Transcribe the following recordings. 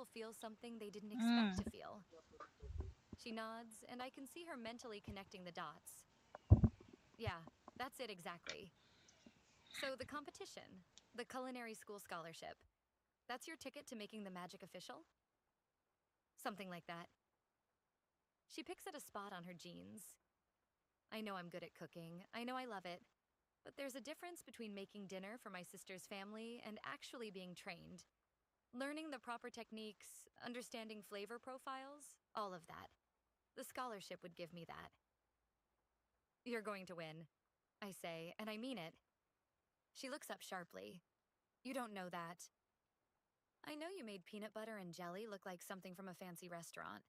will feel something they didn't expect to Mm. feel. She nods, and I can see her mentally connecting the dots. Yeah, that's it exactly. So the competition, the culinary school scholarship, that's your ticket to making the magic official? Something like that. She picks at a spot on her jeans. I know I'm good at cooking. I know I love it. But there's a difference between making dinner for my sister's family and actually being trained. Learning the proper techniques, understanding flavor profiles, all of that. The scholarship would give me that. You're going to win, I say, and I mean it. She looks up sharply. You don't know that. I know you made peanut butter and jelly look like something from a fancy restaurant.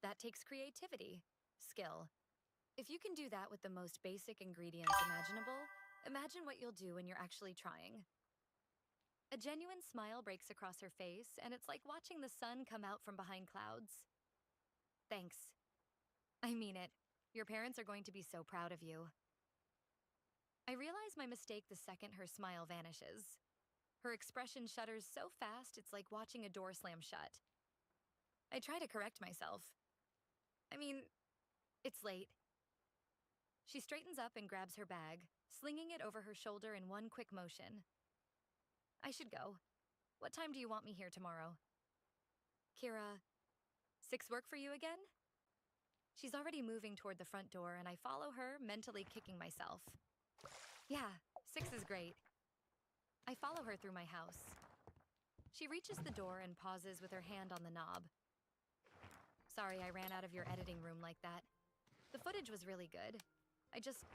That takes creativity, skill. If you can do that with the most basic ingredients imaginable, imagine what you'll do when you're actually trying. A genuine smile breaks across her face, and it's like watching the sun come out from behind clouds. Thanks. I mean it. Your parents are going to be so proud of you. I realize my mistake the second her smile vanishes. Her expression shudders so fast it's like watching a door slam shut. I try to correct myself. I mean, it's late. She straightens up and grabs her bag, slinging it over her shoulder in one quick motion. I should go. What time do you want me here tomorrow? Kira, 6 work for you again? She's already moving toward the front door, and I follow her, mentally kicking myself. Yeah, 6 is great. I follow her through my house. She reaches the door and pauses with her hand on the knob. Sorry I ran out of your editing room like that. The footage was really good. I just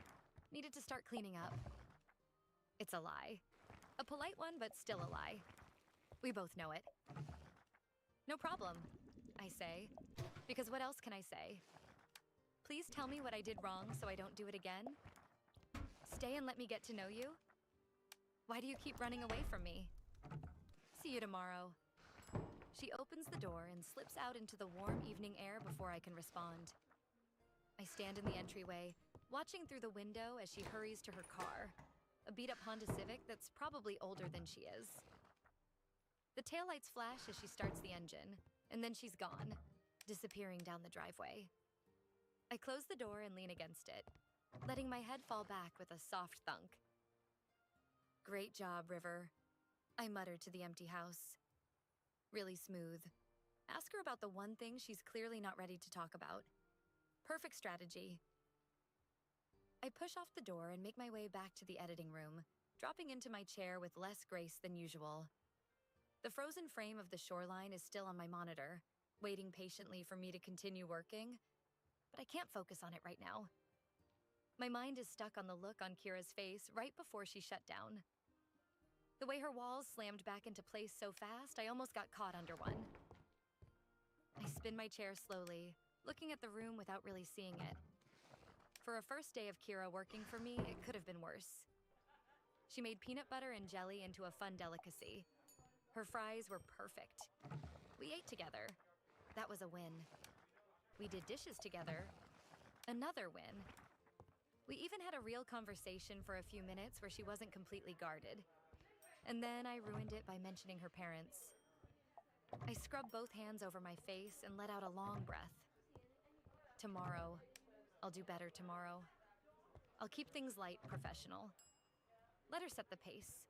needed to start cleaning up. It's a lie. A polite one, but still a lie. We both know it. No problem, I say, because what else can I say? Please tell me what I did wrong so I don't do it again. Stay and let me get to know you. Why do you keep running away from me? See you tomorrow. She opens the door and slips out into the warm evening air before I can respond. I stand in the entryway, watching through the window as she hurries to her car, a beat-up Honda Civic that's probably older than she is. The taillights flash as she starts the engine, and then she's gone, disappearing down the driveway. I close the door and lean against it, letting my head fall back with a soft thunk. Great job, River, I mutter to the empty house. Really smooth. Ask her about the one thing she's clearly not ready to talk about. Perfect strategy. I push off the door and make my way back to the editing room, dropping into my chair with less grace than usual. The frozen frame of the shoreline is still on my monitor, waiting patiently for me to continue working, but I can't focus on it right now. My mind is stuck on the look on Kira's face right before she shut down. The way her walls slammed back into place so fast, I almost got caught under one. I spin my chair slowly, looking at the room without really seeing it. For a first day of Kira working for me, it could have been worse. She made peanut butter and jelly into a fun delicacy. Her fries were perfect. We ate together. That was a win. We did dishes together. Another win. We even had a real conversation for a few minutes where she wasn't completely guarded. And then I ruined it by mentioning her parents. I scrubbed both hands over my face and let out a long breath. Tomorrow. I'll do better tomorrow. I'll keep things light, professional. Let her set the pace.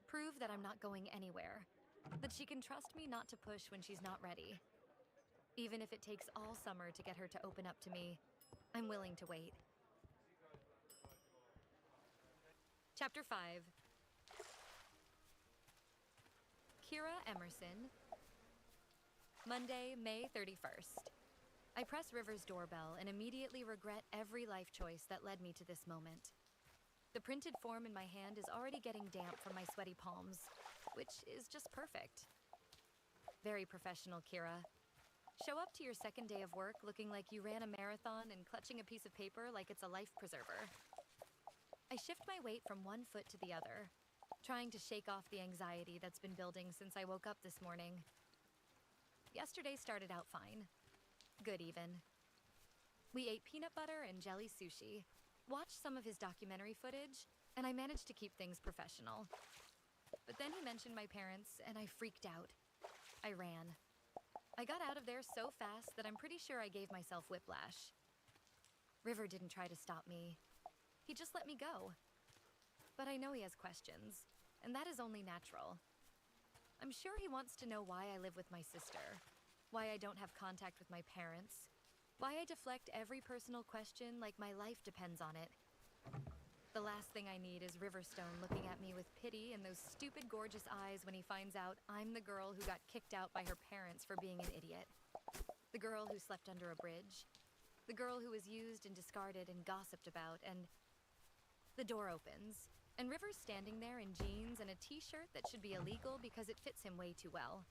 Prove that I'm not going anywhere. That she can trust me not to push when she's not ready. Even if it takes all summer to get her to open up to me, I'm willing to wait. Chapter 5. Kira Emerson. Monday, May 31st. I press River's doorbell and immediately regret every life choice that led me to this moment. The printed form in my hand is already getting damp from my sweaty palms, which is just perfect. Very professional, Kira. Show up to your second day of work looking like you ran a marathon and clutching a piece of paper like it's a life preserver. I shift my weight from one foot to the other, trying to shake off the anxiety that's been building since I woke up this morning. Yesterday started out fine. Good even. We ate peanut butter and jelly sushi, watched some of his documentary footage, and I managed to keep things professional. But then he mentioned my parents, and I freaked out. I ran. I got out of there so fast that I'm pretty sure I gave myself whiplash. River didn't try to stop me. He just let me go. But I know he has questions, and that is only natural. I'm sure he wants to know why I live with my sister, why I don't have contact with my parents, why I deflect every personal question like my life depends on it. The last thing I need is Riverstone looking at me with pity and those stupid gorgeous eyes when he finds out I'm the girl who got kicked out by her parents for being an idiot. The girl who slept under a bridge. The girl who was used and discarded and gossiped about, and the door opens, and River's standing there in jeans and a t-shirt that should be illegal because it fits him way too well.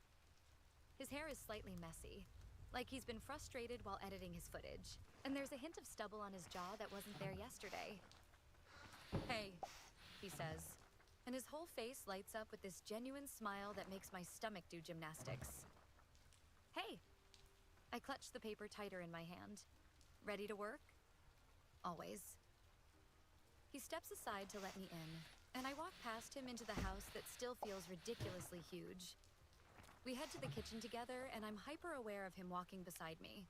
His hair is slightly messy, like he's been frustrated while editing his footage, and there's a hint of stubble on his jaw that wasn't there yesterday. "Hey," he says, and his whole face lights up with this genuine smile that makes my stomach do gymnastics. "Hey." I clutch the paper tighter in my hand. "Ready to work?" "Always." He steps aside to let me in, and I walk past him into the house that still feels ridiculously huge. We head to the kitchen together, and I'm hyper-aware of him walking beside me.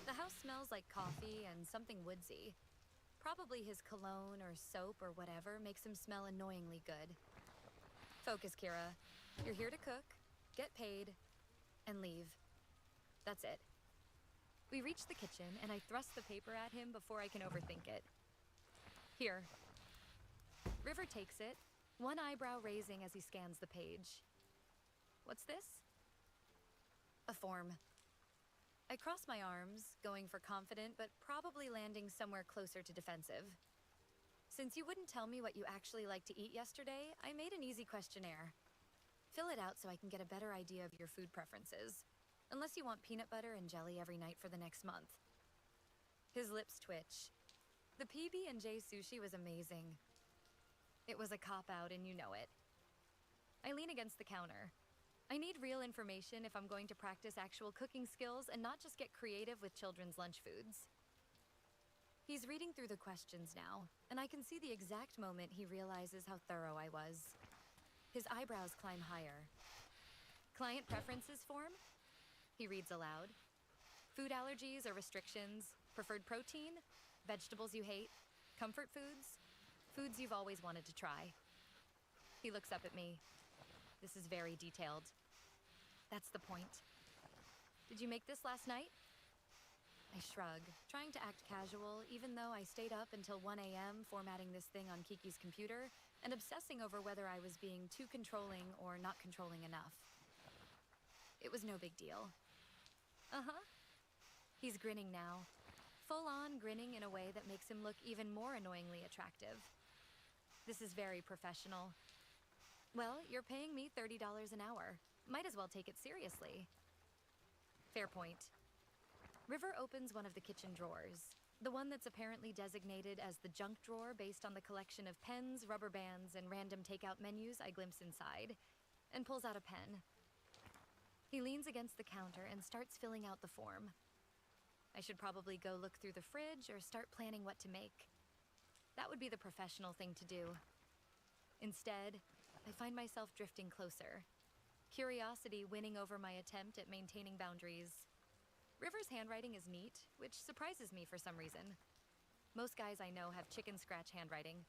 The house smells like coffee and something woodsy. Probably his cologne or soap or whatever makes him smell annoyingly good. Focus, Kira. You're here to cook, get paid, and leave. That's it. We reach the kitchen, and I thrust the paper at him before I can overthink it. "Here." River takes it, one eyebrow raising as he scans the page. "What's this?" "A form." I cross my arms, going for confident, but probably landing somewhere closer to defensive. "Since you wouldn't tell me what you actually liked to eat yesterday, I made an easy questionnaire. Fill it out so I can get a better idea of your food preferences, unless you want peanut butter and jelly every night for the next month." His lips twitch. The PB&J sushi was amazing. It was a cop-out, and you know it. I lean against the counter. I need real information if I'm going to practice actual cooking skills and not just get creative with children's lunch foods. He's reading through the questions now, and I can see the exact moment he realizes how thorough I was. His eyebrows climb higher. "Client preferences form?" He reads aloud. "Food allergies or restrictions, preferred protein, vegetables you hate, comfort foods, foods you've always wanted to try." He looks up at me. This is very detailed. That's the point. "Did you make this last night?" I shrug, trying to act casual, even though I stayed up until 1 a.m. formatting this thing on Kiki's computer and obsessing over whether I was being too controlling or not controlling enough. It was no big deal. "Uh-huh." He's grinning now, full-on grinning in a way that makes him look even more annoyingly attractive. This is very professional. "Well, you're paying me $30 an hour. Might as well take it seriously." Fair point. River opens one of the kitchen drawers, the one that's apparently designated as the junk drawer based on the collection of pens, rubber bands, and random takeout menus I glimpse inside, and pulls out a pen. He leans against the counter and starts filling out the form. I should probably go look through the fridge or start planning what to make. That would be the professional thing to do. Instead, I find myself drifting closer, curiosity winning over my attempt at maintaining boundaries. River's handwriting is neat, which surprises me for some reason. Most guys I know have chicken scratch handwriting.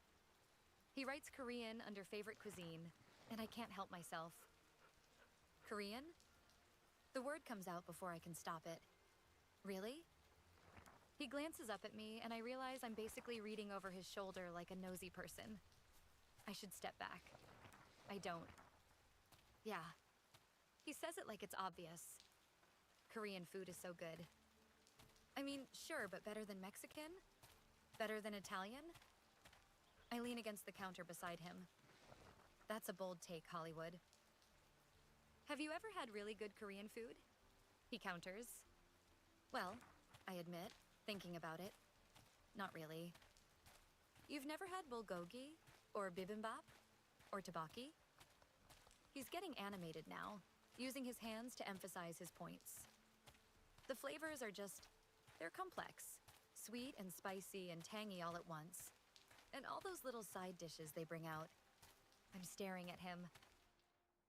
He writes Korean under favorite cuisine, and I can't help myself. "Korean?" The word comes out before I can stop it. "Really?" He glances up at me, and I realize I'm basically reading over his shoulder like a nosy person. I should step back. I don't. "Yeah." He says it like it's obvious. "Korean food is so good." I mean, sure, but better than Mexican? Better than Italian? I lean against the counter beside him. That's a bold take, Hollywood. "Have you ever had really good Korean food?" He counters. "Well," I admit, thinking about it, "not really." "You've never had bulgogi? Or bibimbap? Or tteokbokki?" He's getting animated now, using his hands to emphasize his points. The flavors are just, they're complex, sweet and spicy and tangy all at once. And all those little side dishes they bring out. I'm staring at him.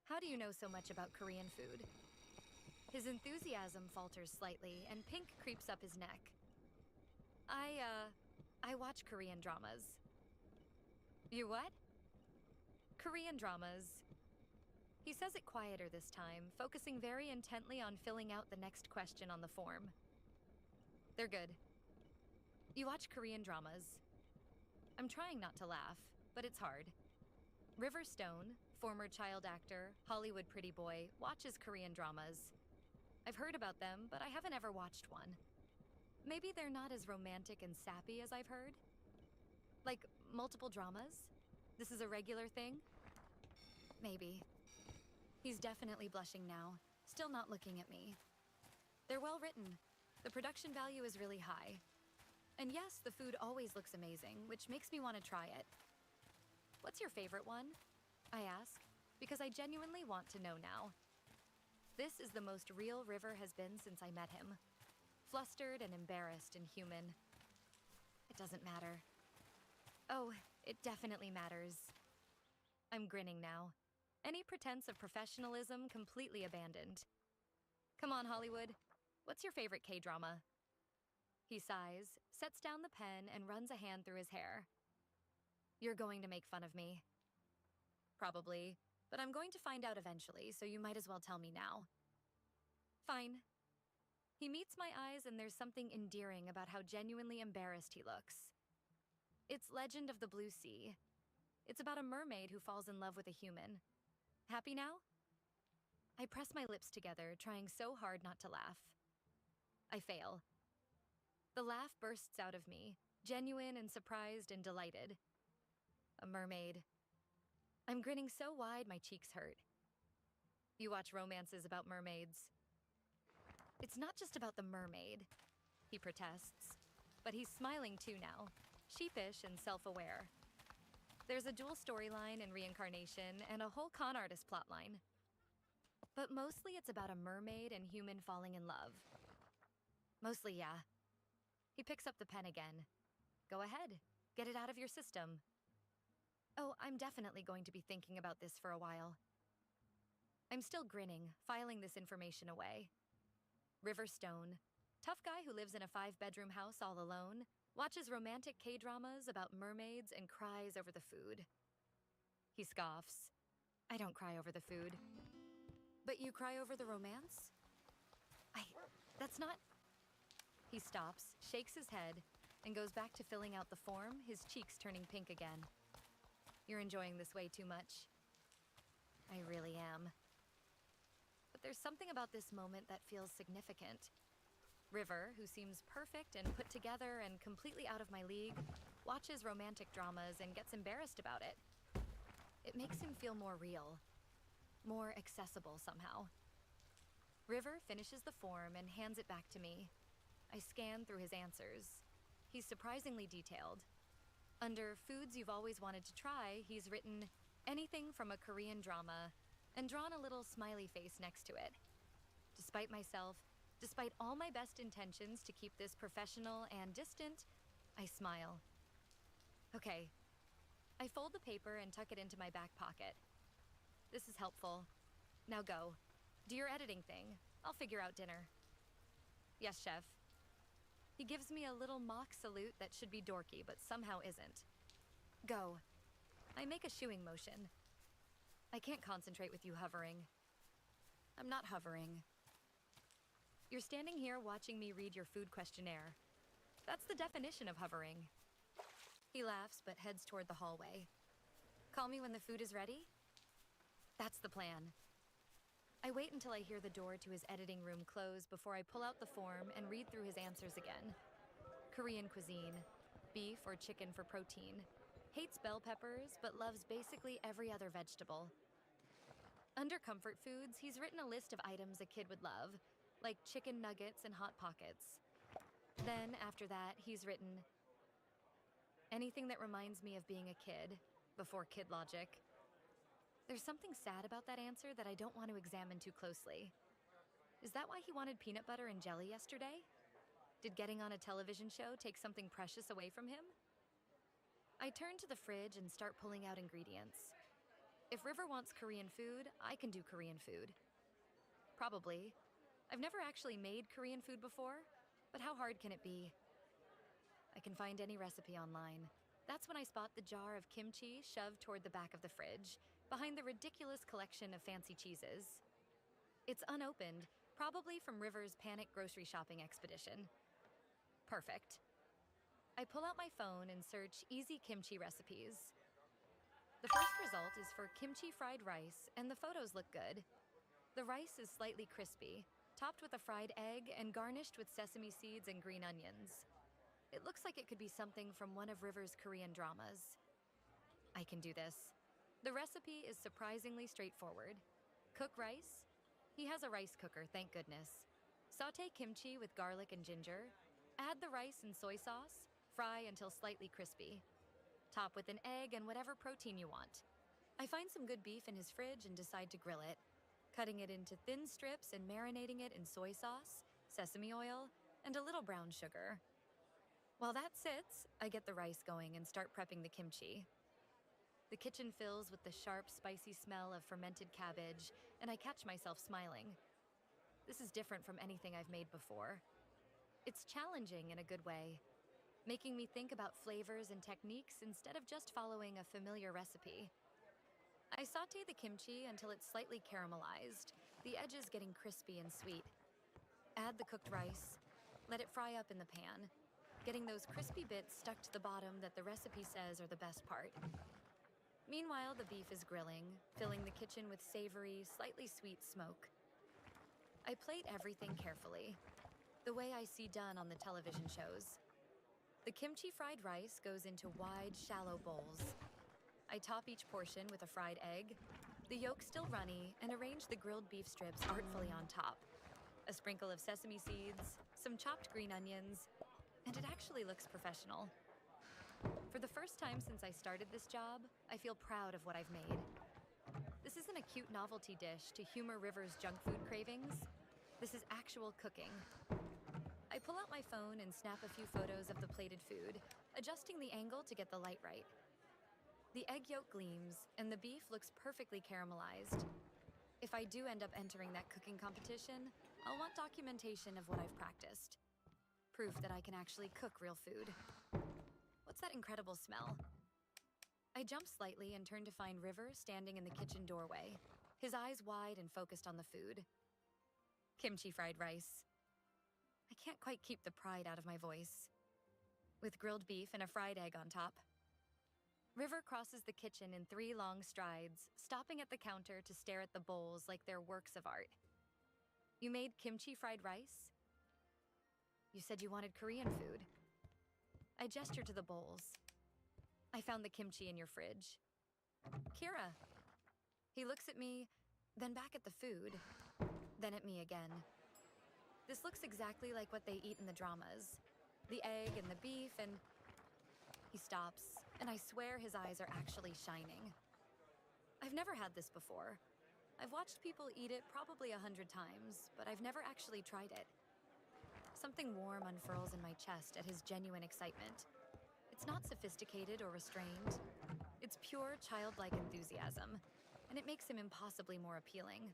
How do you know so much about Korean food? His enthusiasm falters slightly, and pink creeps up his neck. I watch Korean dramas. You what? Korean dramas. He says it quieter this time, focusing very intently on filling out the next question on the form. They're good. You watch Korean dramas. I'm trying not to laugh, but it's hard. River Stone, former child actor, Hollywood pretty boy, watches Korean dramas. I've heard about them, but I haven't ever watched one. Maybe they're not as romantic and sappy as I've heard? Like, multiple dramas? This is a regular thing? Maybe. He's definitely blushing now, still not looking at me. They're well written. The production value is really high. And yes, the food always looks amazing, which makes me want to try it. What's your favorite one? I ask, because I genuinely want to know now. This is the most real River has been since I met him. Flustered and embarrassed and human. It doesn't matter. Oh, it definitely matters. I'm grinning now. Any pretense of professionalism completely abandoned. Come on, Hollywood. What's your favorite K-drama? He sighs, sets down the pen, and runs a hand through his hair. You're going to make fun of me. Probably, but I'm going to find out eventually, so you might as well tell me now. Fine. He meets my eyes, and there's something endearing about how genuinely embarrassed he looks. It's Legend of the Blue Sea. It's about a mermaid who falls in love with a human. Happy now? I press my lips together, trying so hard not to laugh. I fail. The laugh bursts out of me, genuine and surprised and delighted. A mermaid. I'm grinning so wide my cheeks hurt. You watch romances about mermaids. It's not just about the mermaid, he protests. But he's smiling too now, sheepish and self-aware. There's a dual storyline in reincarnation and a whole con artist plotline. But mostly it's about a mermaid and human falling in love. Mostly, yeah. He picks up the pen again. Go ahead, get it out of your system. Oh, I'm definitely going to be thinking about this for a while. I'm still grinning, filing this information away. River Stone, tough guy who lives in a 5-bedroom house all alone, watches romantic K-dramas about mermaids and cries over the food. He scoffs. I don't cry over the food. But you cry over the romance? That's not... He stops, shakes his head, and goes back to filling out the form, his cheeks turning pink again. You're enjoying this way too much. I really am. But there's something about this moment that feels significant. River, who seems perfect and put together and completely out of my league, watches romantic dramas and gets embarrassed about it. It makes him feel more real, more accessible somehow. River finishes the form and hands it back to me. I scan through his answers. He's surprisingly detailed. Under foods you've always wanted to try, he's written anything from a Korean drama and drawn a little smiley face next to it. Despite myself, despite all my best intentions to keep this professional and distant, I smile. Okay. I fold the paper and tuck it into my back pocket. This is helpful. Now go. Do your editing thing. I'll figure out dinner. Yes, chef. He gives me a little mock salute that should be dorky, but somehow isn't. Go. I make a shooing motion. I can't concentrate with you hovering. I'm not hovering. You're standing here watching me read your food questionnaire. That's the definition of hovering. He laughs but heads toward the hallway. Call me when the food is ready? That's the plan. I wait until I hear the door to his editing room close before I pull out the form and read through his answers again. Korean cuisine, beef or chicken for protein. Hates bell peppers, but loves basically every other vegetable. Under comfort foods, he's written a list of items a kid would love, like chicken nuggets and Hot Pockets. Then, after that, he's written anything that reminds me of being a kid, before kid logic. There's something sad about that answer that I don't want to examine too closely. Is that why he wanted peanut butter and jelly yesterday? Did getting on a television show take something precious away from him? I turn to the fridge and start pulling out ingredients. If River wants Korean food, I can do Korean food. Probably. I've never actually made Korean food before, but how hard can it be? I can find any recipe online. That's when I spot the jar of kimchi shoved toward the back of the fridge, behind the ridiculous collection of fancy cheeses. It's unopened, probably from River's panic grocery shopping expedition. Perfect. I pull out my phone and search easy kimchi recipes. The first result is for kimchi fried rice, and the photos look good. The rice is slightly crispy, topped with a fried egg and garnished with sesame seeds and green onions. It looks like it could be something from one of River's Korean dramas. I can do this. The recipe is surprisingly straightforward. Cook rice. He has a rice cooker, thank goodness. Sauté kimchi with garlic and ginger. Add the rice and soy sauce. Fry until slightly crispy. Top with an egg and whatever protein you want. I find some good beef in his fridge and decide to grill it, cutting it into thin strips and marinating it in soy sauce, sesame oil, and a little brown sugar. While that sits, I get the rice going and start prepping the kimchi. The kitchen fills with the sharp, spicy smell of fermented cabbage, and I catch myself smiling. This is different from anything I've made before. It's challenging in a good way, making me think about flavors and techniques instead of just following a familiar recipe. I saute the kimchi until it's slightly caramelized, the edges getting crispy and sweet. Add the cooked rice, let it fry up in the pan, getting those crispy bits stuck to the bottom that the recipe says are the best part. Meanwhile, the beef is grilling, filling the kitchen with savory, slightly sweet smoke. I plate everything carefully, the way I see done on the television shows. The kimchi fried rice goes into wide, shallow bowls. I top each portion with a fried egg, the yolk still runny, and arrange the grilled beef strips artfully on top. A sprinkle of sesame seeds, some chopped green onions, and it actually looks professional. For the first time since I started this job, I feel proud of what I've made. This isn't a cute novelty dish to humor River's junk food cravings. This is actual cooking. I pull out my phone and snap a few photos of the plated food, adjusting the angle to get the light right. The egg yolk gleams, and the beef looks perfectly caramelized. If I do end up entering that cooking competition, I'll want documentation of what I've practiced. Proof that I can actually cook real food. What's that incredible smell? I jump slightly and turn to find River standing in the kitchen doorway, his eyes wide and focused on the food. Kimchi fried rice. I can't quite keep the pride out of my voice. With grilled beef and a fried egg on top. River crosses the kitchen in 3 long strides, stopping at the counter to stare at the bowls like they're works of art. You made kimchi fried rice? You said you wanted Korean food. I gesture to the bowls. I found the kimchi in your fridge. Kira. He looks at me, then back at the food, then at me again. This looks exactly like what they eat in the dramas. The egg and the beef and... He stops, and I swear his eyes are actually shining. I've never had this before. I've watched people eat it probably 100 times, but I've never actually tried it. Something warm unfurls in my chest at his genuine excitement. It's not sophisticated or restrained. It's pure, childlike enthusiasm, and it makes him impossibly more appealing.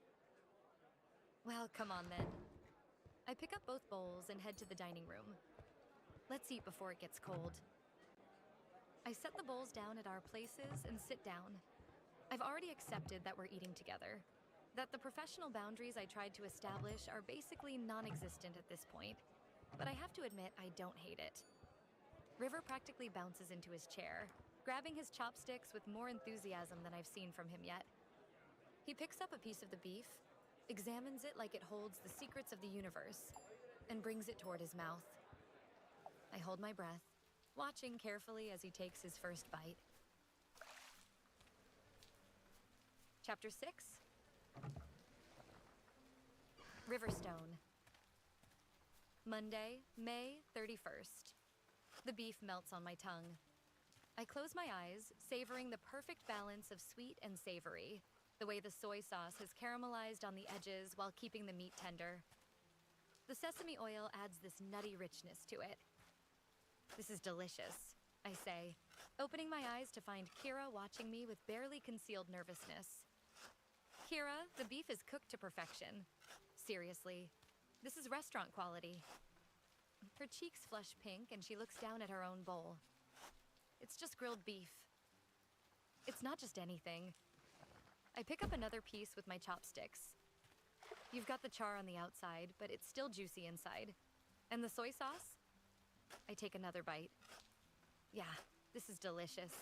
Well, come on then. I pick up both bowls and head to the dining room. Let's eat before it gets cold. I set the bowls down at our places and sit down. I've already accepted that we're eating together, that the professional boundaries I tried to establish are basically non-existent at this point, but I have to admit I don't hate it. River practically bounces into his chair, grabbing his chopsticks with more enthusiasm than I've seen from him yet. He picks up a piece of the beef, examines it like it holds the secrets of the universe, and brings it toward his mouth. I hold my breath, watching carefully as he takes his first bite. Chapter 6. Riverstone. Monday, May 31st. The beef melts on my tongue. I close my eyes, savoring the perfect balance of sweet and savory, the way the soy sauce has caramelized on the edges while keeping the meat tender. The sesame oil adds this nutty richness to it. This is delicious, I say, opening my eyes to find Kira watching me with barely concealed nervousness. Kira, the beef is cooked to perfection. Seriously, this is restaurant quality. Her cheeks flush pink and she looks down at her own bowl. It's just grilled beef. It's not just anything. I pick up another piece with my chopsticks. You've got the char on the outside, but it's still juicy inside. And the soy sauce? I take another bite. Yeah, this is delicious.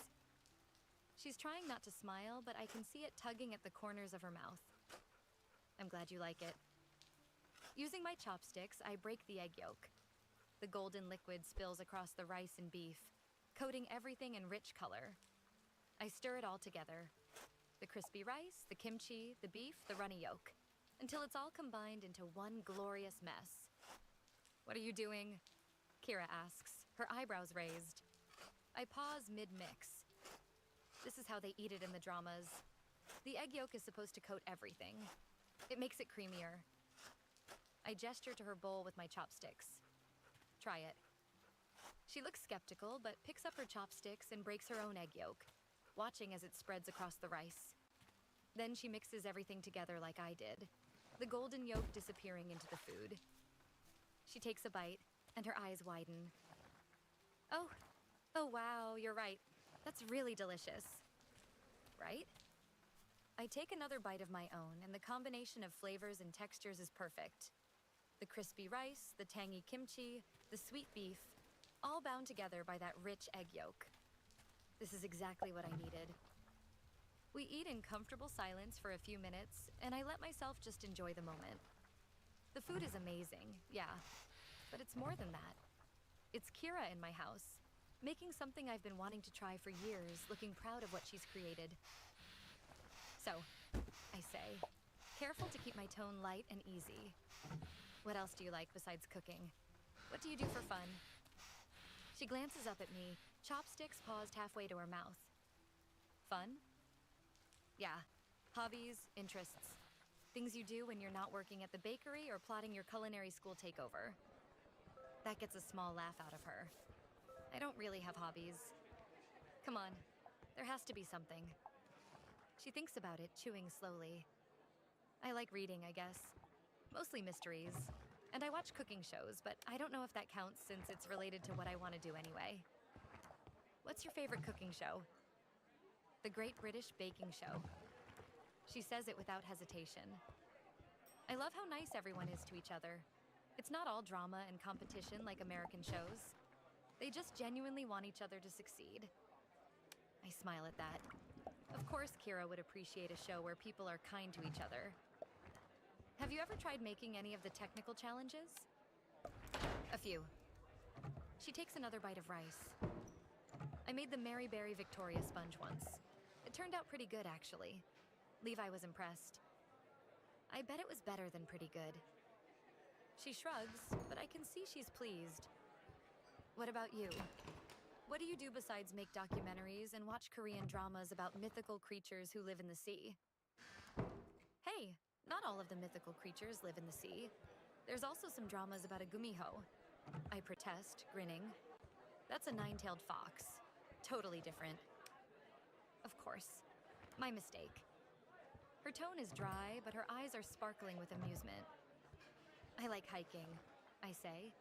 She's trying not to smile, but I can see it tugging at the corners of her mouth. I'm glad you like it. Using my chopsticks, I break the egg yolk. The golden liquid spills across the rice and beef, coating everything in rich color. I stir it all together. The crispy rice, the kimchi, the beef, the runny yolk, until it's all combined into one glorious mess. What are you doing? Kira asks, her eyebrows raised. I pause mid-mix. This is how they eat it in the dramas. The egg yolk is supposed to coat everything. It makes it creamier. I gesture to her bowl with my chopsticks. Try it. She looks skeptical, but picks up her chopsticks and breaks her own egg yolk, watching as it spreads across the rice. Then she mixes everything together like I did, the golden yolk disappearing into the food. She takes a bite, and her eyes widen. Oh wow, you're right. That's really delicious. Right? I take another bite of my own, and the combination of flavors and textures is perfect. The crispy rice, the tangy kimchi, the sweet beef, all bound together by that rich egg yolk. This is exactly what I needed. We eat in comfortable silence for a few minutes, and I let myself just enjoy the moment. The food is amazing, yeah, but it's more than that. It's Kira in my house, making something I've been wanting to try for years, looking proud of what she's created. So, I say, careful to keep my tone light and easy. What else do you like besides cooking? What do you do for fun? She glances up at me, chopsticks paused halfway to her mouth. Fun? Yeah, hobbies, interests. Things you do when you're not working at the bakery or plotting your culinary school takeover. That gets a small laugh out of her. I don't really have hobbies. Come on, there has to be something. She thinks about it, chewing slowly. I like reading, I guess. Mostly mysteries. And I watch cooking shows, but I don't know if that counts since it's related to what I want to do anyway. What's your favorite cooking show? The Great British Baking Show. She says it without hesitation. I love how nice everyone is to each other. It's not all drama and competition like American shows. They just genuinely want each other to succeed. I smile at that. Of course Kira would appreciate a show where people are kind to each other. Have you ever tried making any of the technical challenges? A few. She takes another bite of rice. I made the Mary Berry Victoria sponge once. It turned out pretty good, actually. Levi was impressed. I bet it was better than pretty good. She shrugs, but I can see she's pleased. What about you? What do you do besides make documentaries and watch Korean dramas about mythical creatures who live in the sea? Hey, not all of the mythical creatures live in the sea. There's also some dramas about a gumiho. I protest, grinning. That's a nine-tailed fox. Totally different. Of course. My mistake. Her tone is dry, but her eyes are sparkling with amusement. I like hiking, I say.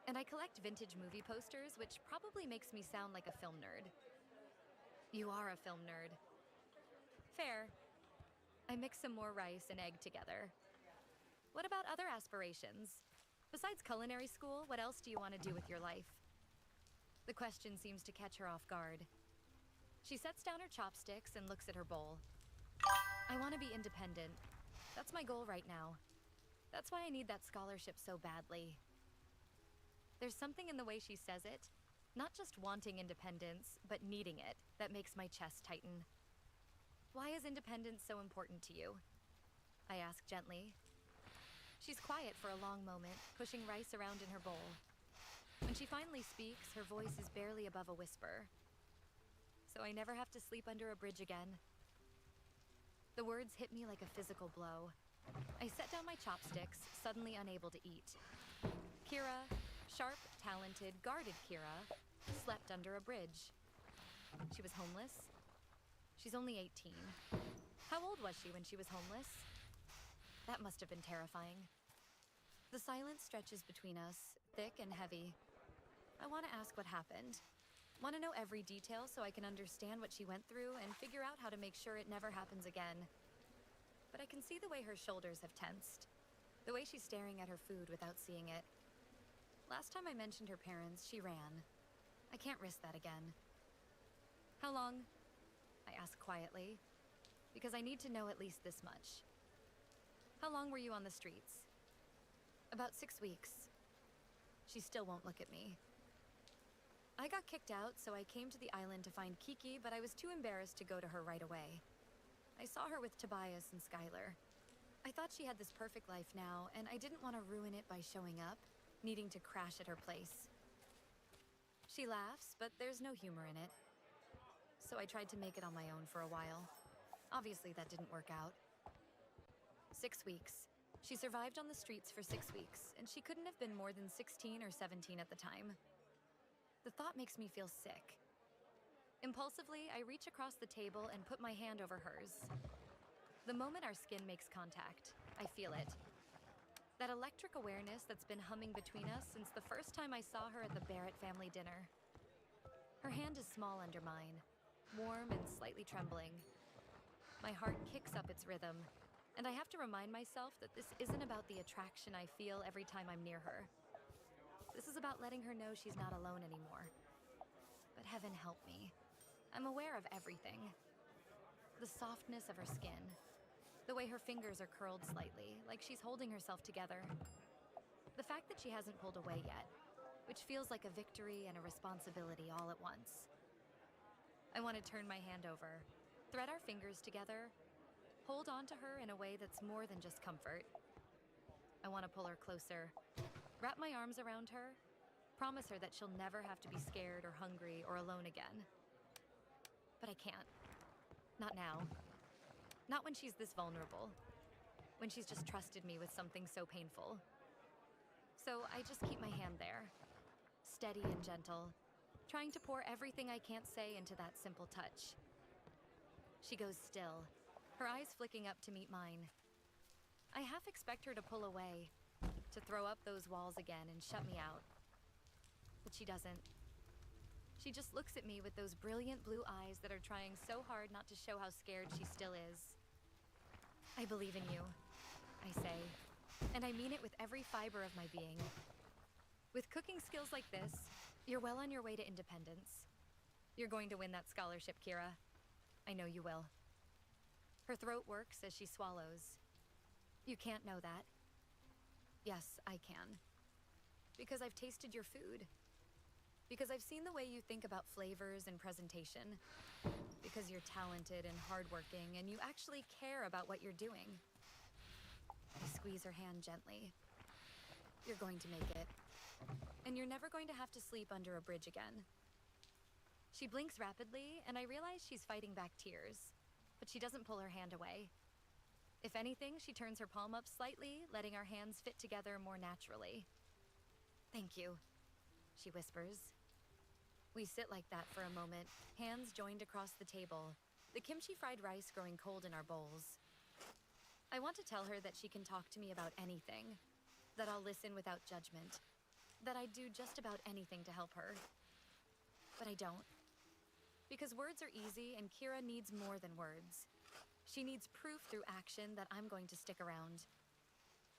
And I collect vintage movie posters, which probably makes me sound like a film nerd. You are a film nerd. Fair. I mix some more rice and egg together. What about other aspirations? Besides culinary school, what else do you want to do with your life? The question seems to catch her off guard. She sets down her chopsticks and looks at her bowl. I want to be independent. That's my goal right now. That's why I need that scholarship so badly. There's something in the way she says it, not just wanting independence, but needing it, that makes my chest tighten. Why is independence so important to you? I ask gently. She's quiet for a long moment, pushing rice around in her bowl. When she finally speaks, her voice is barely above a whisper. So I never have to sleep under a bridge again. The words hit me like a physical blow. I set down my chopsticks, suddenly unable to eat. Kira, sharp, talented, guarded Kira, slept under a bridge. She was homeless? She's only 18. How old was she when she was homeless? That must have been terrifying. The silence stretches between us, thick and heavy. I want to ask what happened. Want to know every detail so I can understand what she went through and figure out how to make sure it never happens again. But I can see the way her shoulders have tensed. The way she's staring at her food without seeing it. Last time I mentioned her parents, she ran. I can't risk that again. How long? I ask quietly, because I need to know at least this much. How long were you on the streets? About 6 weeks. She still won't look at me. I got kicked out, so I came to the island to find Kiki, but I was too embarrassed to go to her right away. I saw her with Tobias and Skylar. I thought she had this perfect life now, and I didn't want to ruin it by showing up, needing to crash at her place. She laughs, but there's no humor in it. So I tried to make it on my own for a while. Obviously, that didn't work out. 6 weeks. She survived on the streets for 6 weeks, and she couldn't have been more than 16 or 17 at the time. The thought makes me feel sick. Impulsively, I reach across the table and put my hand over hers. The moment our skin makes contact, I feel it. That electric awareness that's been humming between us since the first time I saw her at the Barrett family dinner. Her hand is small under mine, warm and slightly trembling. My heart kicks up its rhythm, and I have to remind myself that this isn't about the attraction I feel every time I'm near her. This is about letting her know she's not alone anymore. But heaven help me. I'm aware of everything. The softness of her skin. The way her fingers are curled slightly, like she's holding herself together. The fact that she hasn't pulled away yet, which feels like a victory and a responsibility all at once. I want to turn my hand over, thread our fingers together, hold on to her in a way that's more than just comfort. I want to pull her closer, wrap my arms around her, promise her that she'll never have to be scared or hungry or alone again. But I can't. Not now. Not when she's this vulnerable. When she's just trusted me with something so painful. So I just keep my hand there, steady and gentle, trying to pour everything I can't say into that simple touch. She goes still, her eyes flicking up to meet mine. I half expect her to pull away, to throw up those walls again and shut me out. But she doesn't. She just looks at me with those brilliant blue eyes that are trying so hard not to show how scared she still is. I believe in you, I say, and I mean it with every fiber of my being. With cooking skills like this, you're well on your way to independence. You're going to win that scholarship, Kira. I know you will. Her throat works as she swallows. You can't know that. Yes, I can. Because I've tasted your food. Because I've seen the way you think about flavors and presentation. Because you're talented and hardworking and you actually care about what you're doing. I squeeze her hand gently. You're going to make it. And you're never going to have to sleep under a bridge again. She blinks rapidly, and I realize she's fighting back tears, but she doesn't pull her hand away. If anything, she turns her palm up slightly, letting our hands fit together more naturally. Thank you, she whispers. We sit like that for a moment, hands joined across the table, the kimchi fried rice growing cold in our bowls. I want to tell her that she can talk to me about anything, that I'll listen without judgment, that I'd do just about anything to help her. But I don't. Because words are easy and Kira needs more than words. She needs proof through action that I'm going to stick around.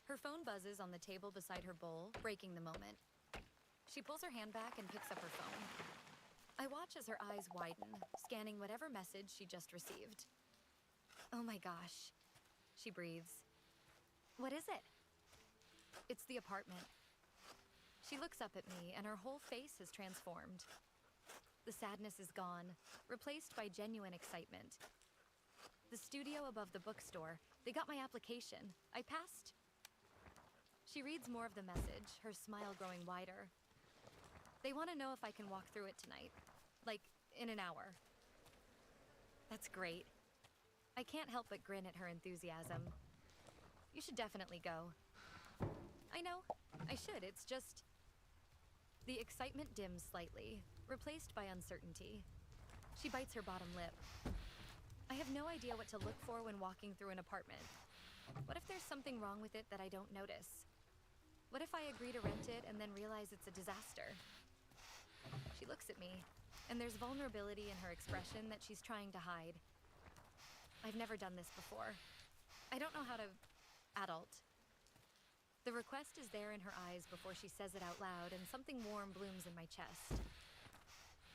Her phone buzzes on the table beside her bowl, breaking the moment. She pulls her hand back and picks up her phone. I watch as her eyes widen, scanning whatever message she just received. Oh my gosh, she breathes. What is it? It's the apartment. She looks up at me and her whole face has transformed. The sadness is gone, replaced by genuine excitement. The studio above the bookstore, they got my application. I passed. She reads more of the message, her smile growing wider. They want to know if I can walk through it tonight, like in an hour. That's great. I can't help but grin at her enthusiasm. You should definitely go. I know, I should, it's just... The excitement dims slightly, replaced by uncertainty. She bites her bottom lip. I have no idea what to look for when walking through an apartment. What if there's something wrong with it that I don't notice? What if I agree to rent it and then realize it's a disaster? She looks at me, and there's vulnerability in her expression that she's trying to hide. I've never done this before. I don't know how to adult. The request is there in her eyes before she says it out loud, and something warm blooms in my chest.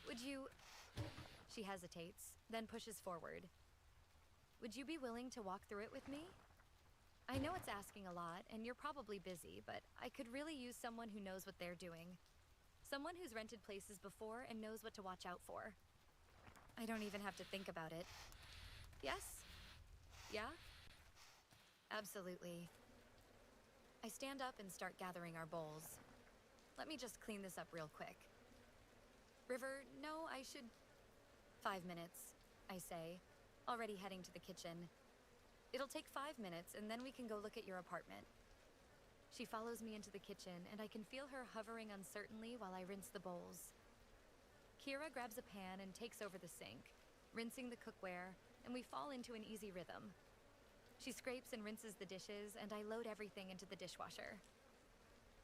Would you... She hesitates, then pushes forward. Would you be willing to walk through it with me? I know it's asking a lot, and you're probably busy, but I could really use someone who knows what they're doing. Someone who's rented places before and knows what to watch out for. I don't even have to think about it. Yes? Yeah? Absolutely. I stand up and start gathering our bowls. Let me just clean this up real quick. River, no, I should... 5 minutes, I say, already heading to the kitchen. It'll take 5 minutes, and then we can go look at your apartment. She follows me into the kitchen, and I can feel her hovering uncertainly while I rinse the bowls. Kira grabs a pan and takes over the sink, rinsing the cookware, and we fall into an easy rhythm. She scrapes and rinses the dishes, and I load everything into the dishwasher.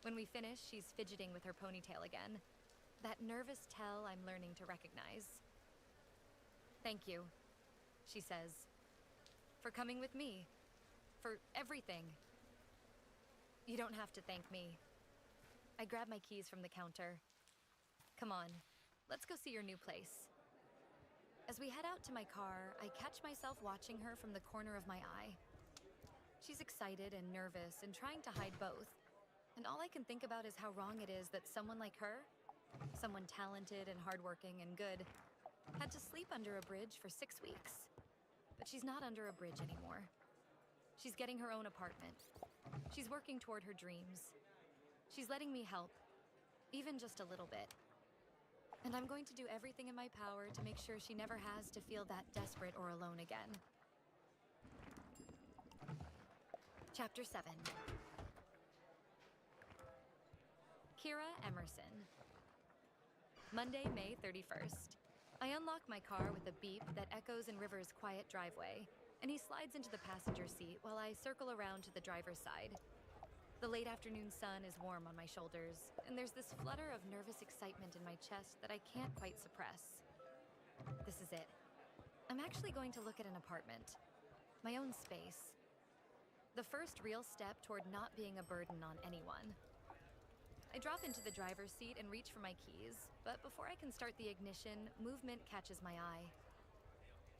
When we finish, she's fidgeting with her ponytail again. That nervous tell I'm learning to recognize. Thank you, she says, for coming with me, for everything. You don't have to thank me. I grab my keys from the counter. Come on, let's go see your new place. As we head out to my car, I catch myself watching her from the corner of my eye. She's excited and nervous and trying to hide both. And all I can think about is how wrong it is that someone like her, someone talented and hardworking and good, had to sleep under a bridge for 6 weeks. But she's not under a bridge anymore. She's getting her own apartment. She's working toward her dreams. She's letting me help, even just a little bit. And I'm going to do everything in my power to make sure she never has to feel that desperate or alone again. Chapter 7. Kira Emerson. Monday, May 31st. I unlock my car with a beep that echoes in River's quiet driveway, and he slides into the passenger seat while I circle around to the driver's side. The late afternoon sun is warm on my shoulders, and there's this flutter of nervous excitement in my chest that I can't quite suppress. This is it. I'm actually going to look at an apartment. My own space. The first real step toward not being a burden on anyone. I drop into the driver's seat and reach for my keys, but before I can start the ignition, movement catches my eye.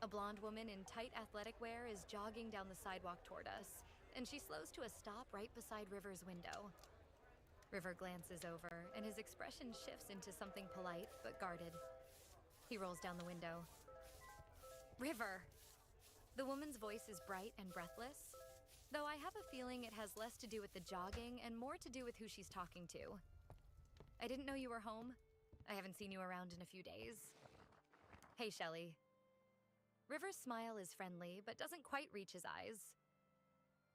A blonde woman in tight athletic wear is jogging down the sidewalk toward us, and she slows to a stop right beside River's window. River glances over, and his expression shifts into something polite but guarded. He rolls down the window. River! The woman's voice is bright and breathless, though I have a feeling it has less to do with the jogging and more to do with who she's talking to. I didn't know you were home. I haven't seen you around in a few days. Hey, Shelley. River's smile is friendly, but doesn't quite reach his eyes.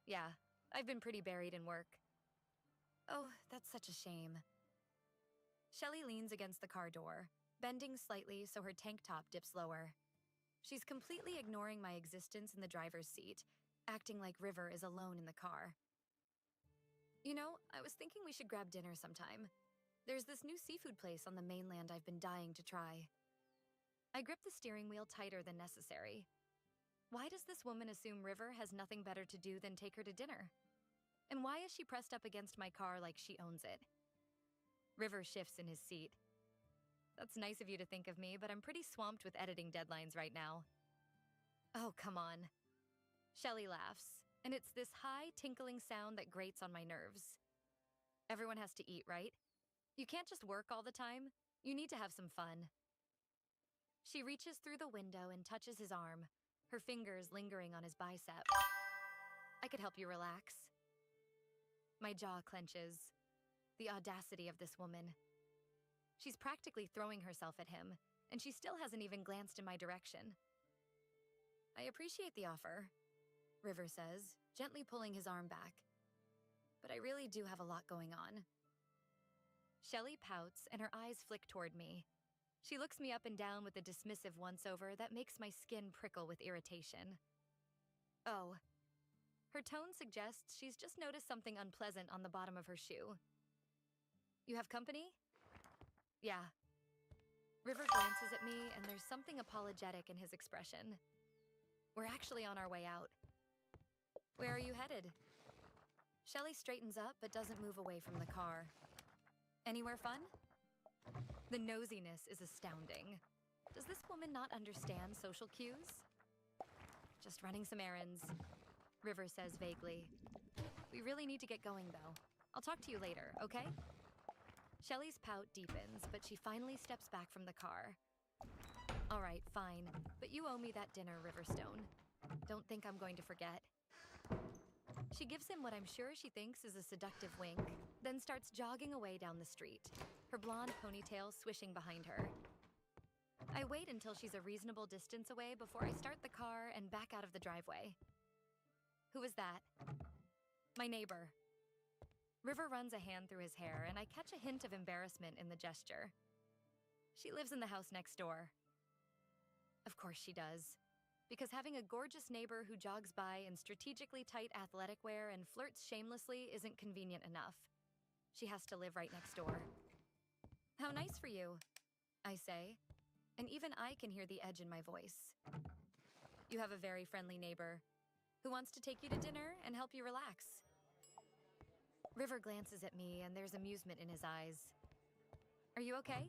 Yeah, I've been pretty buried in work. Oh, that's such a shame. Shelley leans against the car door, bending slightly so her tank top dips lower. She's completely ignoring my existence in the driver's seat, acting like River is alone in the car. You know, I was thinking we should grab dinner sometime. There's this new seafood place on the mainland I've been dying to try. I grip the steering wheel tighter than necessary. Why does this woman assume River has nothing better to do than take her to dinner? And why is she pressed up against my car like she owns it? River shifts in his seat. That's nice of you to think of me, but I'm pretty swamped with editing deadlines right now. Oh, come on. Shelley laughs, and it's this high, tinkling sound that grates on my nerves. Everyone has to eat, right? You can't just work all the time. You need to have some fun. She reaches through the window and touches his arm, her fingers lingering on his bicep. I could help you relax. My jaw clenches. The audacity of this woman. She's practically throwing herself at him, and she still hasn't even glanced in my direction. I appreciate the offer, River says, gently pulling his arm back. But I really do have a lot going on. Shelley pouts, and her eyes flick toward me. She looks me up and down with a dismissive once-over that makes my skin prickle with irritation. Oh. Her tone suggests she's just noticed something unpleasant on the bottom of her shoe. You have company? Yeah. River glances at me, and there's something apologetic in his expression. We're actually on our way out. Where are you headed? Shelley straightens up but doesn't move away from the car. Anywhere fun? The nosiness is astounding. Does this woman not understand social cues? Just running some errands, River says vaguely. We really need to get going, though. I'll talk to you later, okay? Shelley's pout deepens, but she finally steps back from the car. All right, fine, but you owe me that dinner, Riverstone. Don't think I'm going to forget. She gives him what I'm sure she thinks is a seductive wink, then starts jogging away down the street, her blonde ponytail swishing behind her. I wait until she's a reasonable distance away before I start the car and back out of the driveway. Who is that? My neighbor. River runs a hand through his hair, and I catch a hint of embarrassment in the gesture. She lives in the house next door. Of course she does. Because having a gorgeous neighbor who jogs by in strategically tight athletic wear and flirts shamelessly isn't convenient enough. She has to live right next door. How nice for you, I say, and even I can hear the edge in my voice. You have a very friendly neighbor who wants to take you to dinner and help you relax. River glances at me, and there's amusement in his eyes. Are you okay?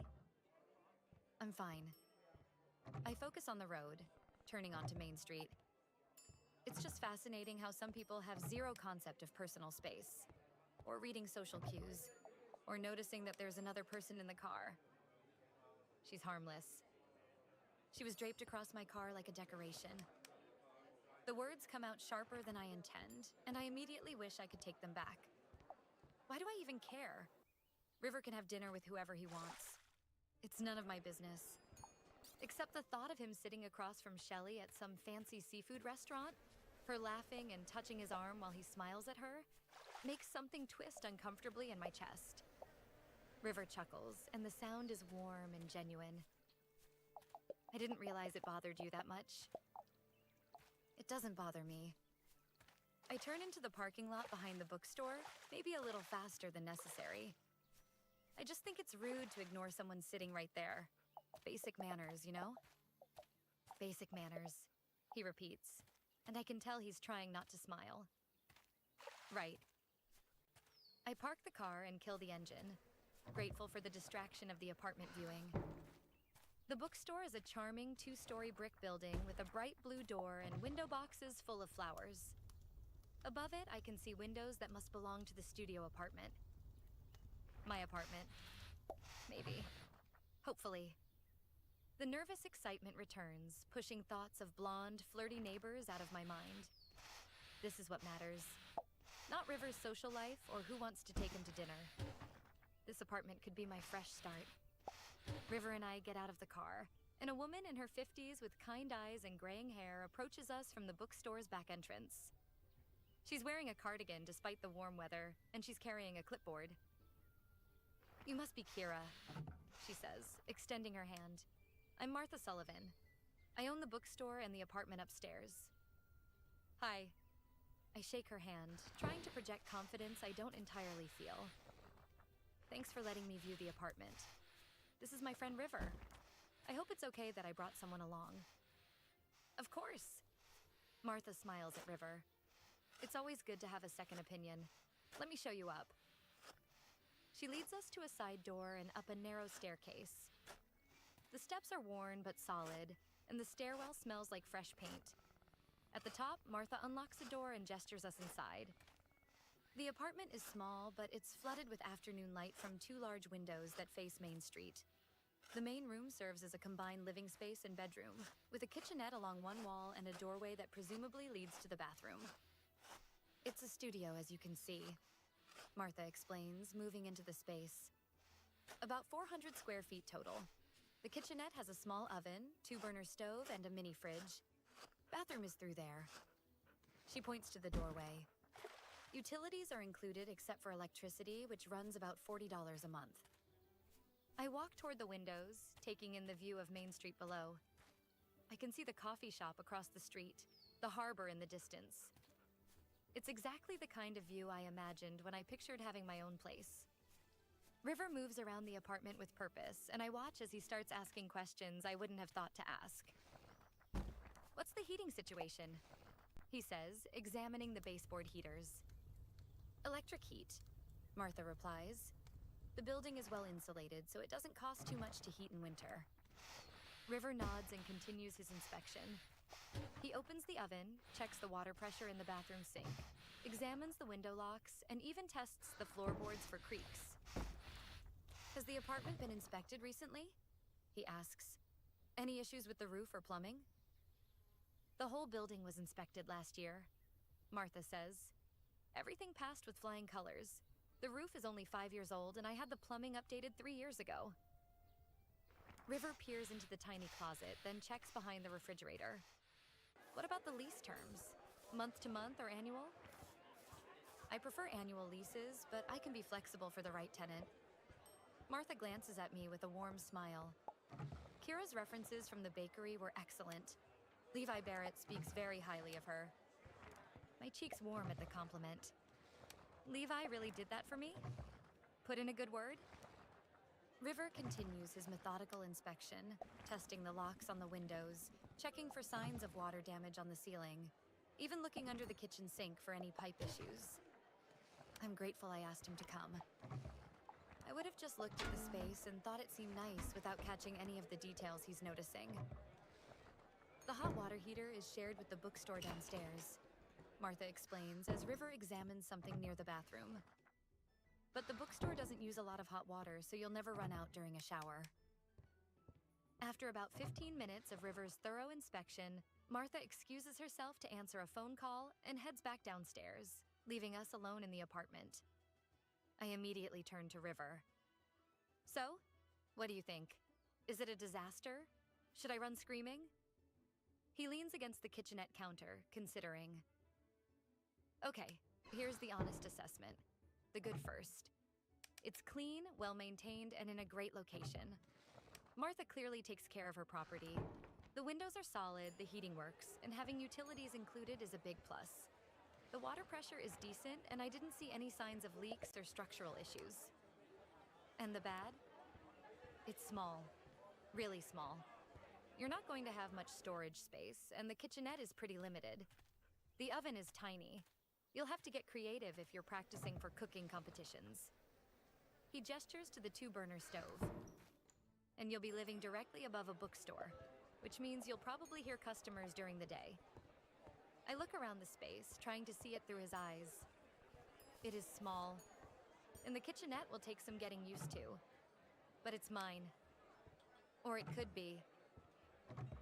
I'm fine. I focus on the road, turning onto Main Street. It's just fascinating how some people have zero concept of personal space, or reading social cues, or noticing that there's another person in the car. She's harmless. She was draped across my car like a decoration. The words come out sharper than I intend, and I immediately wish I could take them back. Why do I even care? River can have dinner with whoever he wants. It's none of my business. Except the thought of him sitting across from Shelley at some fancy seafood restaurant, her laughing and touching his arm while he smiles at her, makes something twist uncomfortably in my chest. River chuckles, and the sound is warm and genuine. I didn't realize it bothered you that much. It doesn't bother me. I turn into the parking lot behind the bookstore, maybe a little faster than necessary. I just think it's rude to ignore someone sitting right there. Basic manners, you know? Basic manners, he repeats, and I can tell he's trying not to smile. Right. I park the car and kill the engine, grateful for the distraction of the apartment viewing. The bookstore is a charming two-story brick building with a bright blue door and window boxes full of flowers. Above it, I can see windows that must belong to the studio apartment. My apartment. Maybe. Hopefully. The nervous excitement returns, pushing thoughts of blonde, flirty neighbors out of my mind. This is what matters. Not River's social life or who wants to take him to dinner. This apartment could be my fresh start. River and I get out of the car, and a woman in her 50s with kind eyes and graying hair approaches us from the bookstore's back entrance. She's wearing a cardigan despite the warm weather, and she's carrying a clipboard. You must be Kira, she says, extending her hand. I'm Martha Sullivan. I own the bookstore and the apartment upstairs. Hi. I shake her hand, trying to project confidence I don't entirely feel. Thanks for letting me view the apartment. This is my friend River. I hope it's okay that I brought someone along. Of course. Martha smiles at River. It's always good to have a second opinion. Let me show you up. She leads us to a side door and up a narrow staircase. The steps are worn but solid, and the stairwell smells like fresh paint. At the top, Martha unlocks a door and gestures us inside. The apartment is small, but it's flooded with afternoon light from two large windows that face Main Street. The main room serves as a combined living space and bedroom, with a kitchenette along one wall and a doorway that presumably leads to the bathroom. It's a studio, as you can see, Martha explains, moving into the space. About 400 square feet total. The kitchenette has a small oven, two-burner stove, and a mini fridge. Bathroom is through there. She points to the doorway. Utilities are included except for electricity, which runs about $40 a month. I walk toward the windows, taking in the view of Main Street below. I can see the coffee shop across the street, the harbor in the distance. It's exactly the kind of view I imagined when I pictured having my own place. River moves around the apartment with purpose, and I watch as he starts asking questions I wouldn't have thought to ask. "What's the heating situation?" he says, examining the baseboard heaters. "Electric heat," Martha replies. "The building is well insulated, so it doesn't cost too much to heat in winter." River nods and continues his inspection. He opens the oven, checks the water pressure in the bathroom sink, examines the window locks, and even tests the floorboards for creaks. "Has the apartment been inspected recently?" he asks. "Any issues with the roof or plumbing?" "The whole building was inspected last year," Martha says. "Everything passed with flying colors. The roof is only 5 years old, and I had the plumbing updated 3 years ago." River peers into the tiny closet, then checks behind the refrigerator. "What about the lease terms? Month to month or annual?" "I prefer annual leases, but I can be flexible for the right tenant." Martha glances at me with a warm smile. Kira's references from the bakery were excellent. Levi Barrett speaks very highly of her. My cheeks warm at the compliment. Levi really did that for me? Put in a good word? River continues his methodical inspection, testing the locks on the windows, checking for signs of water damage on the ceiling, even looking under the kitchen sink for any pipe issues. I'm grateful I asked him to come. I would have just looked at the space and thought it seemed nice without catching any of the details he's noticing. The hot water heater is shared with the bookstore downstairs, Martha explains as River examines something near the bathroom. But the bookstore doesn't use a lot of hot water, so you'll never run out during a shower. After about 15 minutes of River's thorough inspection, Martha excuses herself to answer a phone call and heads back downstairs, leaving us alone in the apartment. I immediately turn to River. "So, what do you think? Is it a disaster? Should I run screaming?" He leans against the kitchenette counter, considering. "Okay, here's the honest assessment. The good first. It's clean, well-maintained, and in a great location. Martha clearly takes care of her property. The windows are solid, the heating works, and having utilities included is a big plus. The water pressure is decent, and I didn't see any signs of leaks or structural issues. And the bad? It's small. Really small. You're not going to have much storage space, and the kitchenette is pretty limited. The oven is tiny. You'll have to get creative if you're practicing for cooking competitions." He gestures to the 2-burner stove. "And you'll be living directly above a bookstore, which means you'll probably hear customers during the day." I look around the space, trying to see it through his eyes. It is small, and the kitchenette will take some getting used to. But it's mine. Or it could be.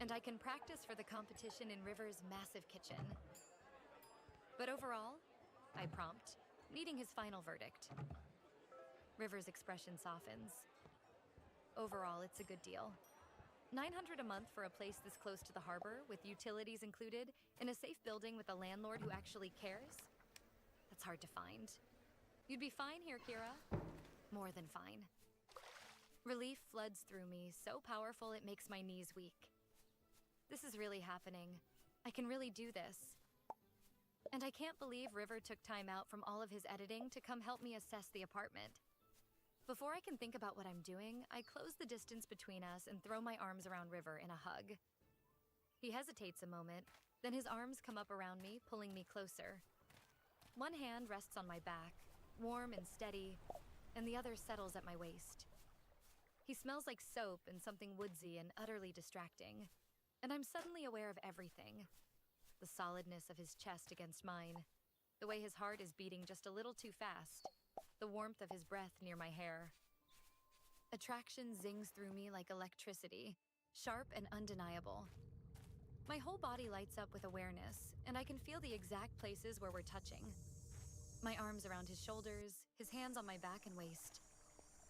And I can practice for the competition in River's massive kitchen. "But overall," I prompt, needing his final verdict. River's expression softens. "Overall, it's a good deal. $900 a month for a place this close to the harbor, with utilities included, in a safe building with a landlord who actually cares? That's hard to find. You'd be fine here, Kira. More than fine." Relief floods through me, so powerful it makes my knees weak. This is really happening. I can really do this. And I can't believe River took time out from all of his editing to come help me assess the apartment. Before I can think about what I'm doing, I close the distance between us and throw my arms around River in a hug. He hesitates a moment, then his arms come up around me, pulling me closer. One hand rests on my back, warm and steady, and the other settles at my waist. He smells like soap and something woodsy and utterly distracting, and I'm suddenly aware of everything. The solidness of his chest against mine, the way his heart is beating just a little too fast, the warmth of his breath near my hair. Attraction zings through me like electricity, sharp and undeniable. My whole body lights up with awareness, and I can feel the exact places where we're touching. My arms around his shoulders, his hands on my back and waist.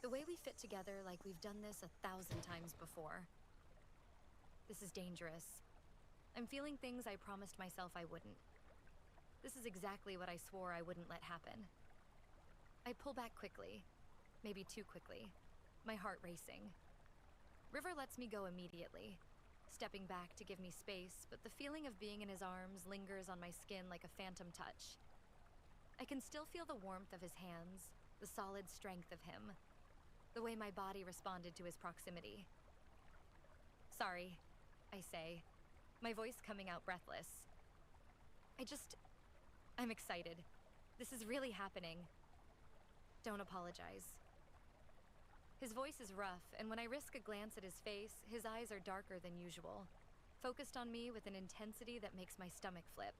The way we fit together like we've done this 1,000 times before. This is dangerous. I'm feeling things I promised myself I wouldn't. This is exactly what I swore I wouldn't let happen. I pull back quickly, maybe too quickly. my heart racing. River lets me go immediately, stepping back to give me space, but the feeling of being in his arms lingers on my skin like a phantom touch. I can still feel the warmth of his hands, the solid strength of him, the way my body responded to his proximity. Sorry, I say, my voice coming out breathless. I'm excited. This is really happening. Don't apologize. His voice is rough, and when I risk a glance at his face, his eyes are darker than usual, focused on me with an intensity that makes my stomach flip.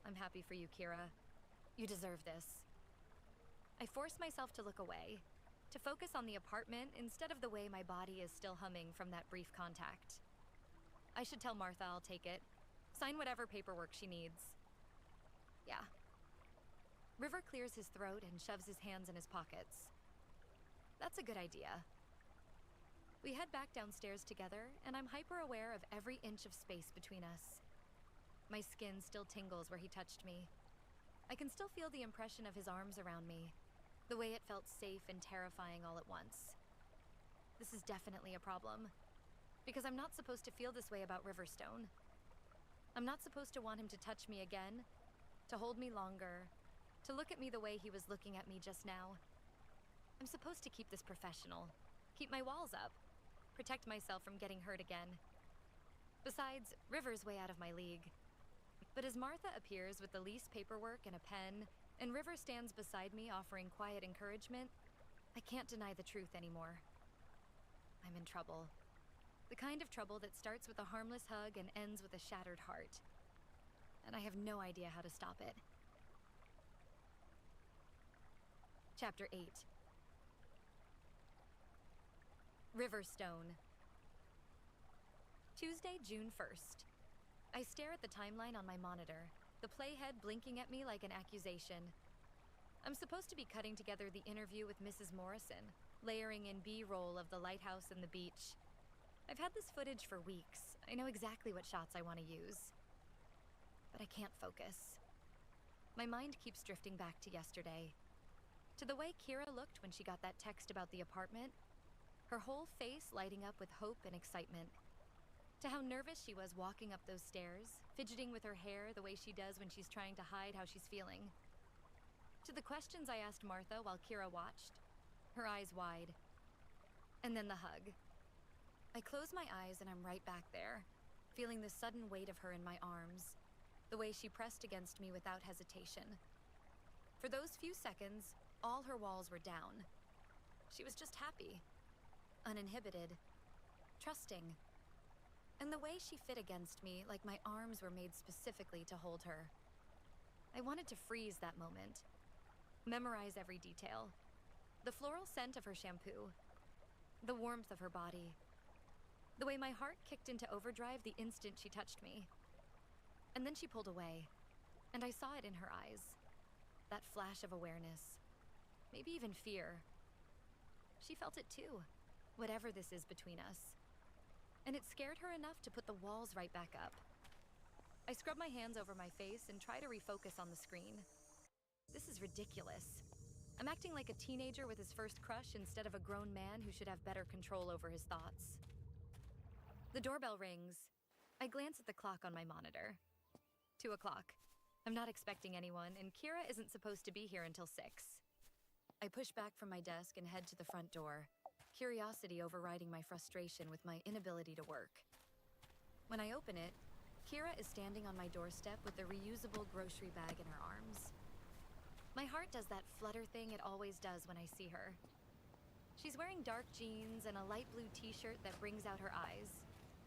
I'm happy for you, Kira. You deserve this. I force myself to look away, to focus on the apartment instead of the way my body is still humming from that brief contact. I should tell Martha I'll take it. Sign whatever paperwork she needs. Yeah. River clears his throat and shoves his hands in his pockets. That's a good idea. We head back downstairs together, and I'm hyper-aware of every inch of space between us. My skin still tingles where he touched me. I can still feel the impression of his arms around me, the way it felt safe and terrifying all at once. This is definitely a problem, because I'm not supposed to feel this way about Riverstone. I'm not supposed to want him to touch me again, to hold me longer, to look at me the way he was looking at me just now. I'm supposed to keep this professional, keep my walls up, protect myself from getting hurt again. Besides, River's way out of my league. But as Martha appears with the lease paperwork and a pen, and River stands beside me offering quiet encouragement, I can't deny the truth anymore. I'm in trouble. The kind of trouble that starts with a harmless hug and ends with a shattered heart. And I have no idea how to stop it. Chapter 8. Riverstone. Tuesday, June 1st. I stare at the timeline on my monitor, the playhead blinking at me like an accusation. I'm supposed to be cutting together the interview with Mrs. Morrison, layering in B-roll of the lighthouse and the beach. I've had this footage for weeks. I know exactly what shots I want to use. But I can't focus. My mind keeps drifting back to yesterday. To the way Kira looked when she got that text about the apartment. Her whole face lighting up with hope and excitement. To how nervous she was walking up those stairs, fidgeting with her hair the way she does when she's trying to hide how she's feeling. To the questions I asked Martha while Kira watched, her eyes wide. And then the hug. I close my eyes and I'm right back there, feeling the sudden weight of her in my arms, the way she pressed against me without hesitation. For those few seconds, all her walls were down. She was just happy, uninhibited, trusting. And the way she fit against me, like my arms were made specifically to hold her. I wanted to freeze that moment, memorize every detail. The floral scent of her shampoo, the warmth of her body, the way my heart kicked into overdrive the instant she touched me. And then she pulled away, and I saw it in her eyes. That flash of awareness, maybe even fear. She felt it too, whatever this is between us. And it scared her enough to put the walls right back up. I scrub my hands over my face and try to refocus on the screen. This is ridiculous. I'm acting like a teenager with his first crush instead of a grown man who should have better control over his thoughts. The doorbell rings. I glance at the clock on my monitor. 2 o'clock. I'm not expecting anyone, and Kira isn't supposed to be here until 6. I push back from my desk and head to the front door, curiosity overriding my frustration with my inability to work. When I open it, Kira is standing on my doorstep with the reusable grocery bag in her arms. My heart does that flutter thing it always does when I see her. She's wearing dark jeans and a light blue t-shirt that brings out her eyes.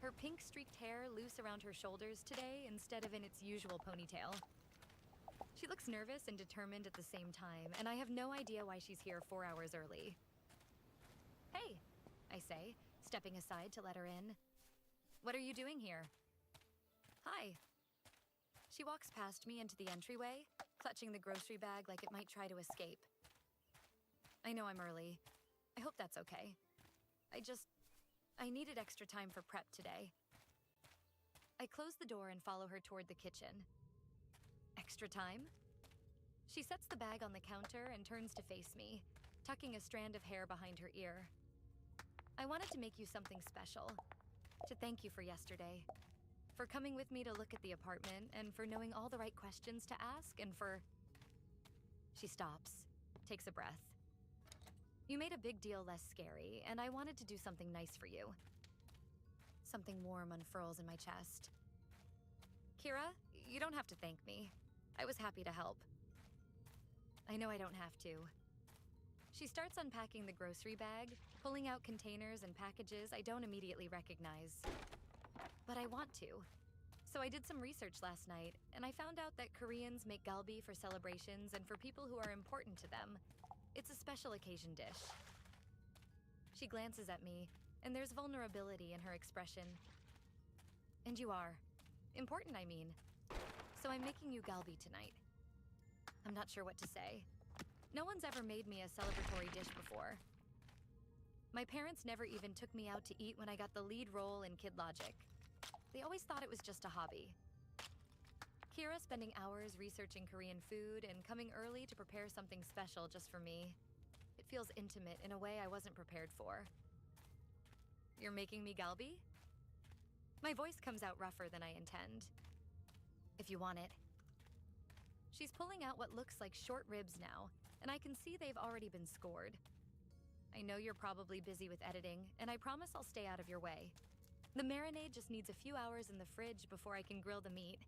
Her pink streaked hair loose around her shoulders today instead of in its usual ponytail. She looks nervous and determined at the same time, and I have no idea why she's here 4 hours early. Hey, I say, stepping aside to let her in. What are you doing here? Hi. She walks past me into the entryway, clutching the grocery bag like it might try to escape. I know I'm early. I hope that's okay. I needed extra time for prep today. I close the door and follow her toward the kitchen. Extra time? She sets the bag on the counter and turns to face me, tucking a strand of hair behind her ear. I wanted to make you something special, to thank you for yesterday, for coming with me to look at the apartment, and for knowing all the right questions to ask, and for... She stops, takes a breath. You made a big deal less scary, and I wanted to do something nice for you. Something warm unfurls in my chest. Kira, you don't have to thank me. I was happy to help. I know I don't have to. She starts unpacking the grocery bag, pulling out containers and packages I don't immediately recognize. But I want to. So I did some research last night, and I found out that Koreans make galbi for celebrations and for people who are important to them. It's a special occasion dish. She glances at me, and there's vulnerability in her expression. And you are. Important, I mean. So I'm making you galbi tonight. I'm not sure what to say. No one's ever made me a celebratory dish before. My parents never even took me out to eat when I got the lead role in Kid Logic. They always thought it was just a hobby. Kira spending hours researching Korean food and coming early to prepare something special just for me. It feels intimate in a way I wasn't prepared for. You're making me galbi? My voice comes out rougher than I intend. If you want it. She's pulling out what looks like short ribs now, and I can see they've already been scored. I know you're probably busy with editing, and I promise I'll stay out of your way. The marinade just needs a few hours in the fridge before I can grill the meat,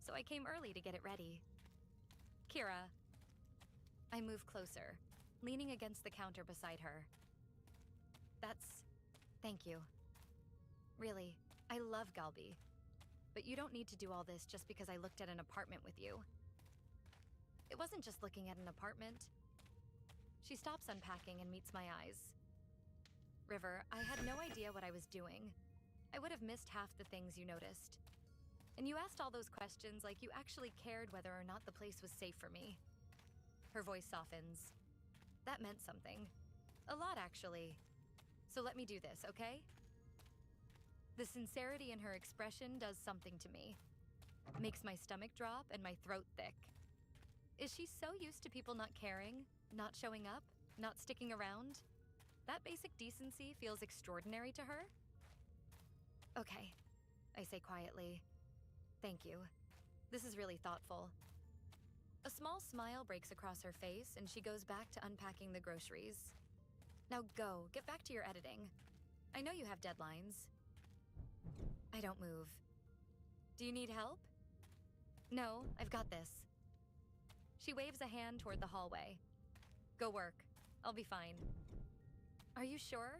so I came early to get it ready. Kira. I move closer, leaning against the counter beside her. Thank you. Really, I love galbi. But you don't need to do all this just because I looked at an apartment with you. It wasn't just looking at an apartment. She stops unpacking and meets my eyes. River, I had no idea what I was doing. I would have missed half the things you noticed. And you asked all those questions like you actually cared whether or not the place was safe for me. Her voice softens. That meant something. A lot, actually. So let me do this, okay? The sincerity in her expression does something to me. Makes my stomach drop and my throat thick. Is she so used to people not caring, not showing up, not sticking around? That basic decency feels extraordinary to her? Okay, I say quietly. Thank you. This is really thoughtful. A small smile breaks across her face, and she goes back to unpacking the groceries. Now go, get back to your editing. I know you have deadlines. I don't move. Do you need help? No, I've got this. She waves a hand toward the hallway. Go work. I'll be fine. Are you sure?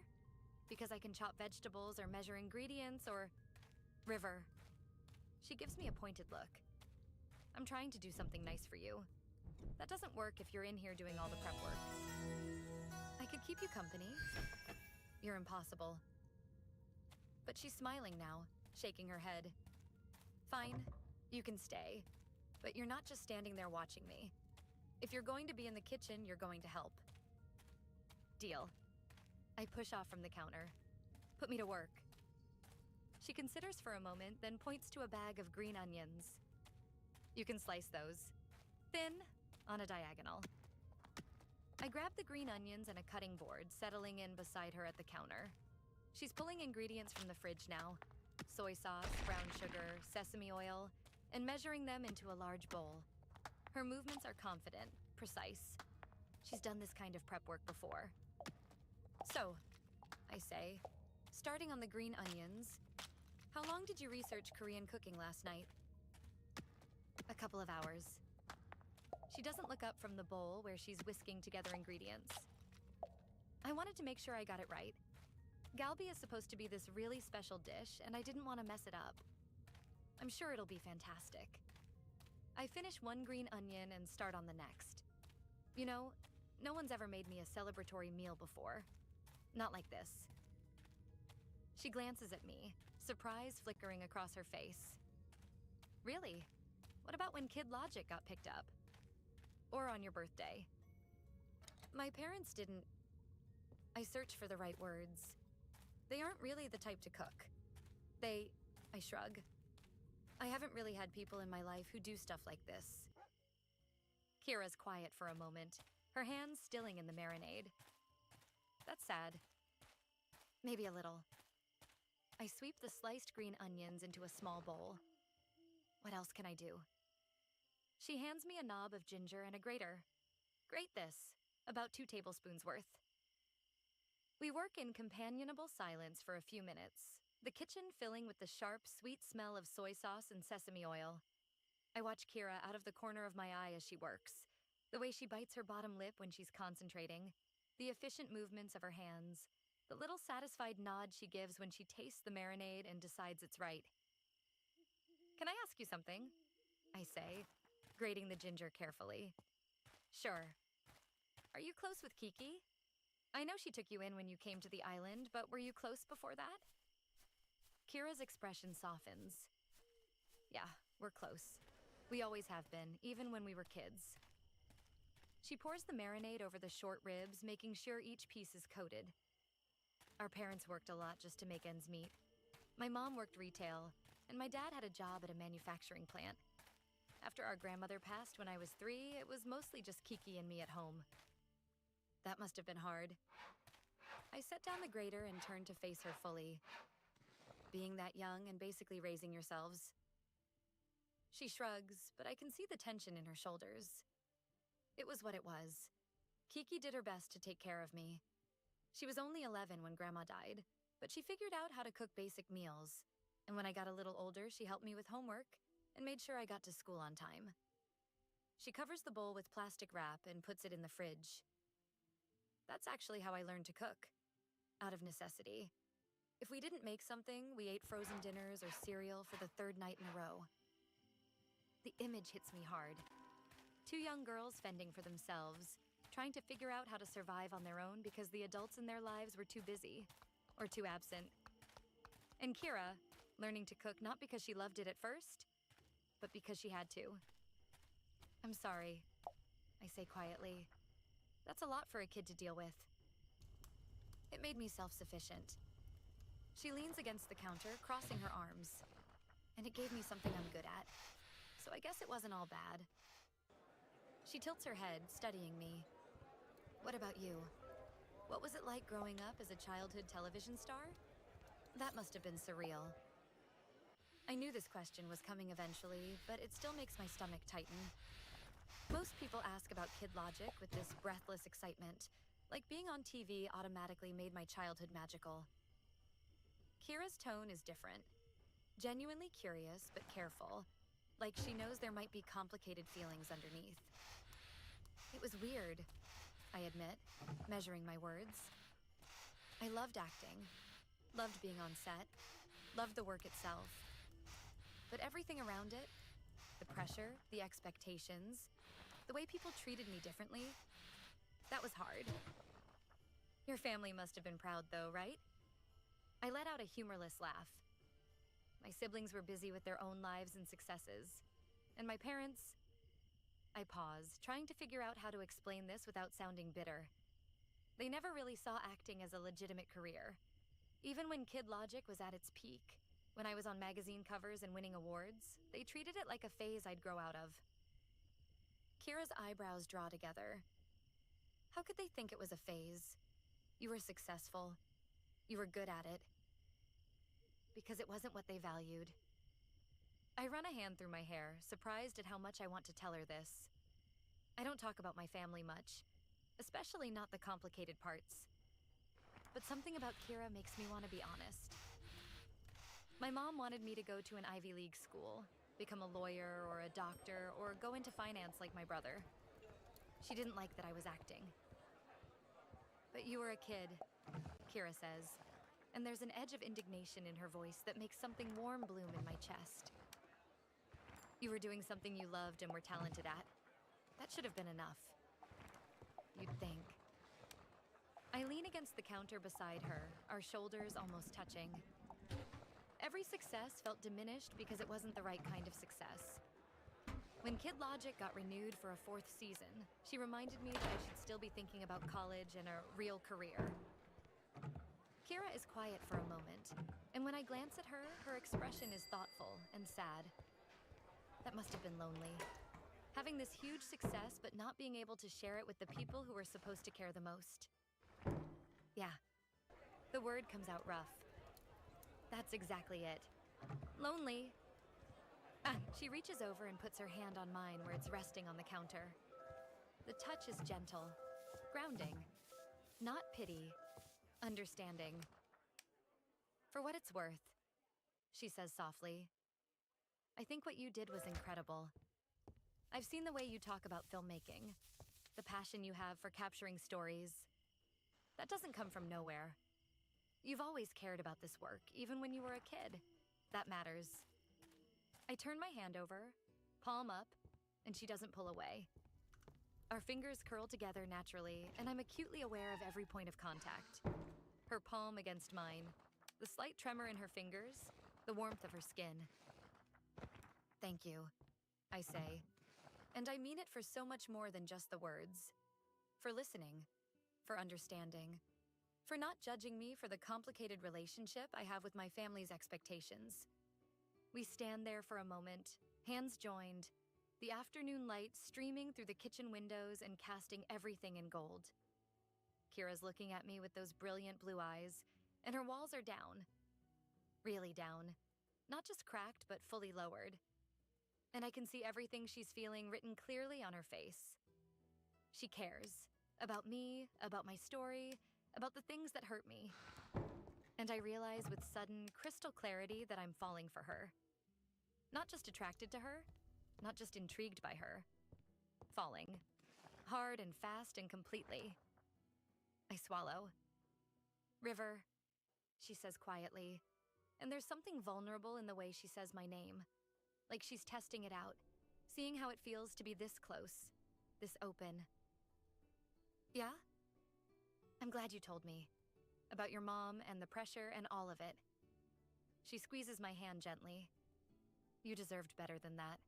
Because I can chop vegetables or measure ingredients or... River. She gives me a pointed look. I'm trying to do something nice for you. That doesn't work if you're in here doing all the prep work. I could keep you company. You're impossible. But she's smiling now, shaking her head. Fine, you can stay. But you're not just standing there watching me. If you're going to be in the kitchen, you're going to help. Deal. I push off from the counter. Put me to work. She considers for a moment, then points to a bag of green onions. You can slice those. Thin, on a diagonal. I grab the green onions and a cutting board, settling in beside her at the counter. She's pulling ingredients from the fridge now. Soy sauce, brown sugar, sesame oil, and measuring them into a large bowl. Her movements are confident, precise. She's done this kind of prep work before. So, I say, starting on the green onions, how long did you research Korean cooking last night? A couple of hours. She doesn't look up from the bowl where she's whisking together ingredients. I wanted to make sure I got it right. Galbi is supposed to be this really special dish, and I didn't want to mess it up. I'm sure it'll be fantastic. I finish one green onion and start on the next. You know, no one's ever made me a celebratory meal before. Not like this. She glances at me, surprise flickering across her face. Really? What about when Kid Logic got picked up? Or on your birthday? My parents didn't... I search for the right words. They aren't really the type to cook. I shrug. I haven't really had people in my life who do stuff like this. Kira's quiet for a moment, her hands stilling in the marinade. That's sad. Maybe a little. I sweep the sliced green onions into a small bowl. What else can I do? She hands me a knob of ginger and a grater. Grate this, about 2 tablespoons worth. We work in companionable silence for a few minutes, the kitchen filling with the sharp, sweet smell of soy sauce and sesame oil. I watch Kira out of the corner of my eye as she works, the way she bites her bottom lip when she's concentrating, the efficient movements of her hands, the little satisfied nod she gives when she tastes the marinade and decides it's right. Can I ask you something? I say, grating the ginger carefully. Sure. Are you close with Kiki? I know she took you in when you came to the island, but were you close before that? Kira's expression softens. Yeah, we're close. We always have been, even when we were kids. She pours the marinade over the short ribs, making sure each piece is coated. Our parents worked a lot just to make ends meet. My mom worked retail, and my dad had a job at a manufacturing plant. After our grandmother passed when I was 3, it was mostly just Kiki and me at home. That must have been hard. I set down the grater and turned to face her fully. Being that young and basically raising yourselves. She shrugs, but I can see the tension in her shoulders. It was what it was. Kiki did her best to take care of me. She was only 11 when Grandma died, but she figured out how to cook basic meals. And when I got a little older, she helped me with homework and made sure I got to school on time. She covers the bowl with plastic wrap and puts it in the fridge. That's actually how I learned to cook, out of necessity. If we didn't make something, we ate frozen dinners or cereal for the 3rd night in a row. The image hits me hard. 2 young girls fending for themselves, trying to figure out how to survive on their own because the adults in their lives were too busy, or too absent. And Kira, learning to cook not because she loved it at first, but because she had to. I'm sorry, I say quietly. That's a lot for a kid to deal with. It made me self-sufficient. She leans against the counter, crossing her arms. And it gave me something I'm good at. So I guess it wasn't all bad. She tilts her head, studying me. What about you? What was it like growing up as a childhood television star? That must have been surreal. I knew this question was coming eventually, but it still makes my stomach tighten. Most people ask about kid logic with this breathless excitement, like being on TV automatically made my childhood magical. Kira's tone is different. Genuinely curious, but careful, like she knows there might be complicated feelings underneath. It was weird, I admit, measuring my words. I loved acting, loved being on set, loved the work itself. But everything around it, the pressure, the expectations, the way people treated me differently, that was hard. Your family must have been proud though, right? I let out a humorless laugh. My siblings were busy with their own lives and successes. And my parents... I paused, trying to figure out how to explain this without sounding bitter. They never really saw acting as a legitimate career. Even when Kid Logic was at its peak, when I was on magazine covers and winning awards, they treated it like a phase I'd grow out of. Kira's eyebrows draw together. How could they think it was a phase? You were successful. You were good at it. Because it wasn't what they valued. I run a hand through my hair, surprised at how much I want to tell her this. I don't talk about my family much, especially not the complicated parts. But something about Kira makes me want to be honest. My mom wanted me to go to an Ivy League school, become a lawyer or a doctor, or go into finance like my brother. She didn't like that I was acting. But you were a kid, Kira says, and there's an edge of indignation in her voice that makes something warm bloom in my chest. You were doing something you loved and were talented at. That should have been enough. You'd think. I lean against the counter beside her, our shoulders almost touching. Every success felt diminished because it wasn't the right kind of success. When Kid Logic got renewed for a 4th season, she reminded me that I should still be thinking about college and a real career. Kira is quiet for a moment, and when I glance at her, her expression is thoughtful and sad. That must have been lonely. Having this huge success, but not being able to share it with the people who are supposed to care the most. Yeah, the word comes out rough. That's exactly it. Lonely. She reaches over and puts her hand on mine where it's resting on the counter. The touch is gentle, grounding, not pity, understanding. For what it's worth, she says softly, I think what you did was incredible. I've seen the way you talk about filmmaking, the passion you have for capturing stories. That doesn't come from nowhere. You've always cared about this work, even when you were a kid. That matters. I turn my hand over, palm up, and she doesn't pull away. Our fingers curl together naturally, and I'm acutely aware of every point of contact. Her palm against mine, the slight tremor in her fingers, the warmth of her skin. Thank you, I say. And I mean it for so much more than just the words. For listening, for understanding, for not judging me for the complicated relationship I have with my family's expectations. We stand there for a moment, hands joined, the afternoon light streaming through the kitchen windows and casting everything in gold. Kira's looking at me with those brilliant blue eyes, and her walls are down. Really down. Not just cracked, but fully lowered. And I can see everything she's feeling written clearly on her face. She cares. About me, about my story, about the things that hurt me. And I realize with sudden, crystal clarity that I'm falling for her. Not just attracted to her, not just intrigued by her. Falling. Hard and fast and completely. I swallow. River, she says quietly, and there's something vulnerable in the way she says my name. Like she's testing it out, seeing how it feels to be this close, this open. Yeah? I'm glad you told me. About your mom and the pressure and all of it. She squeezes my hand gently. You deserved better than that.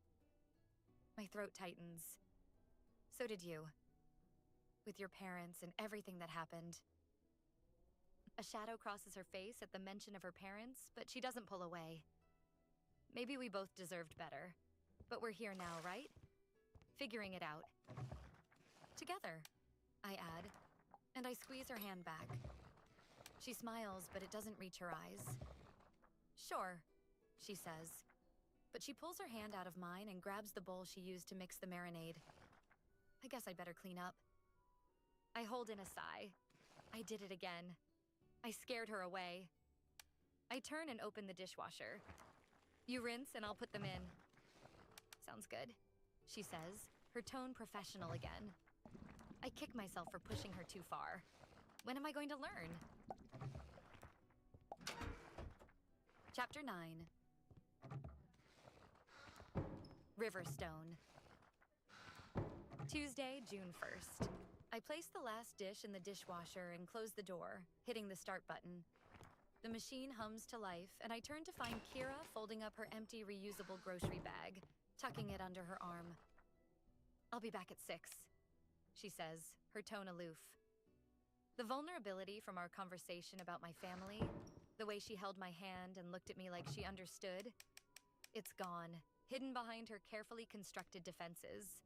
My throat tightens. So did you. With your parents and everything that happened. A shadow crosses her face at the mention of her parents, but she doesn't pull away. Maybe we both deserved better. But we're here now, right? Figuring it out. Together, I add, and I squeeze her hand back. She smiles, but it doesn't reach her eyes. Sure, she says. But she pulls her hand out of mine and grabs the bowl she used to mix the marinade. I guess I'd better clean up. I hold in a sigh. I did it again. I scared her away. I turn and open the dishwasher. You rinse and I'll put them in. Sounds good, she says, her tone professional again. I kick myself for pushing her too far. When am I going to learn? Chapter 9. Riverstone. Tuesday, June 1st. I place the last dish in the dishwasher and close the door, hitting the start button. The machine hums to life, and I turn to find Kira folding up her empty reusable grocery bag, tucking it under her arm. I'll be back at 6, she says, her tone aloof. The vulnerability from our conversation about my family, the way she held my hand and looked at me like she understood, it's gone, hidden behind her carefully constructed defenses.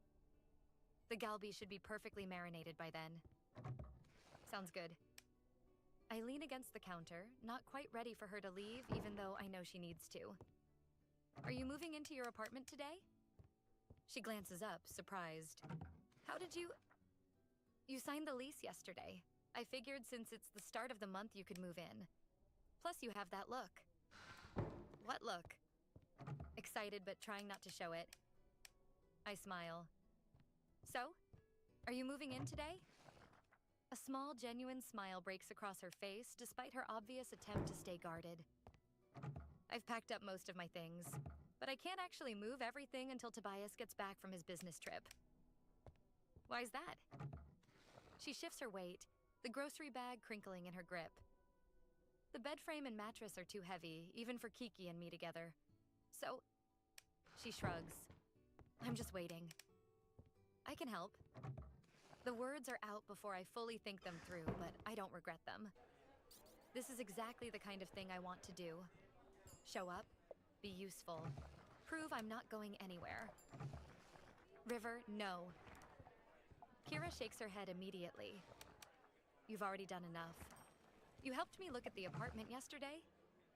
The galbi should be perfectly marinated by then. Sounds good. I lean against the counter, not quite ready for her to leave, even though I know she needs to. Are you moving into your apartment today? She glances up, surprised. How did you... You signed the lease yesterday. I figured since it's the start of the month you could move in. Plus you have that look. What look? Excited but trying not to show it. I smile. So, are you moving in today? A small, genuine smile breaks across her face despite her obvious attempt to stay guarded. I've packed up most of my things, but I can't actually move everything until Tobias gets back from his business trip. Why's that? She shifts her weight, the grocery bag crinkling in her grip. The bed frame and mattress are too heavy, even for Kiki and me together. So, she shrugs. I'm just waiting. I can help. The words are out before I fully think them through, but I don't regret them. This is exactly the kind of thing I want to do. Show up, be useful, prove I'm not going anywhere. River, no. Kira shakes her head immediately. You've already done enough. You helped me look at the apartment yesterday.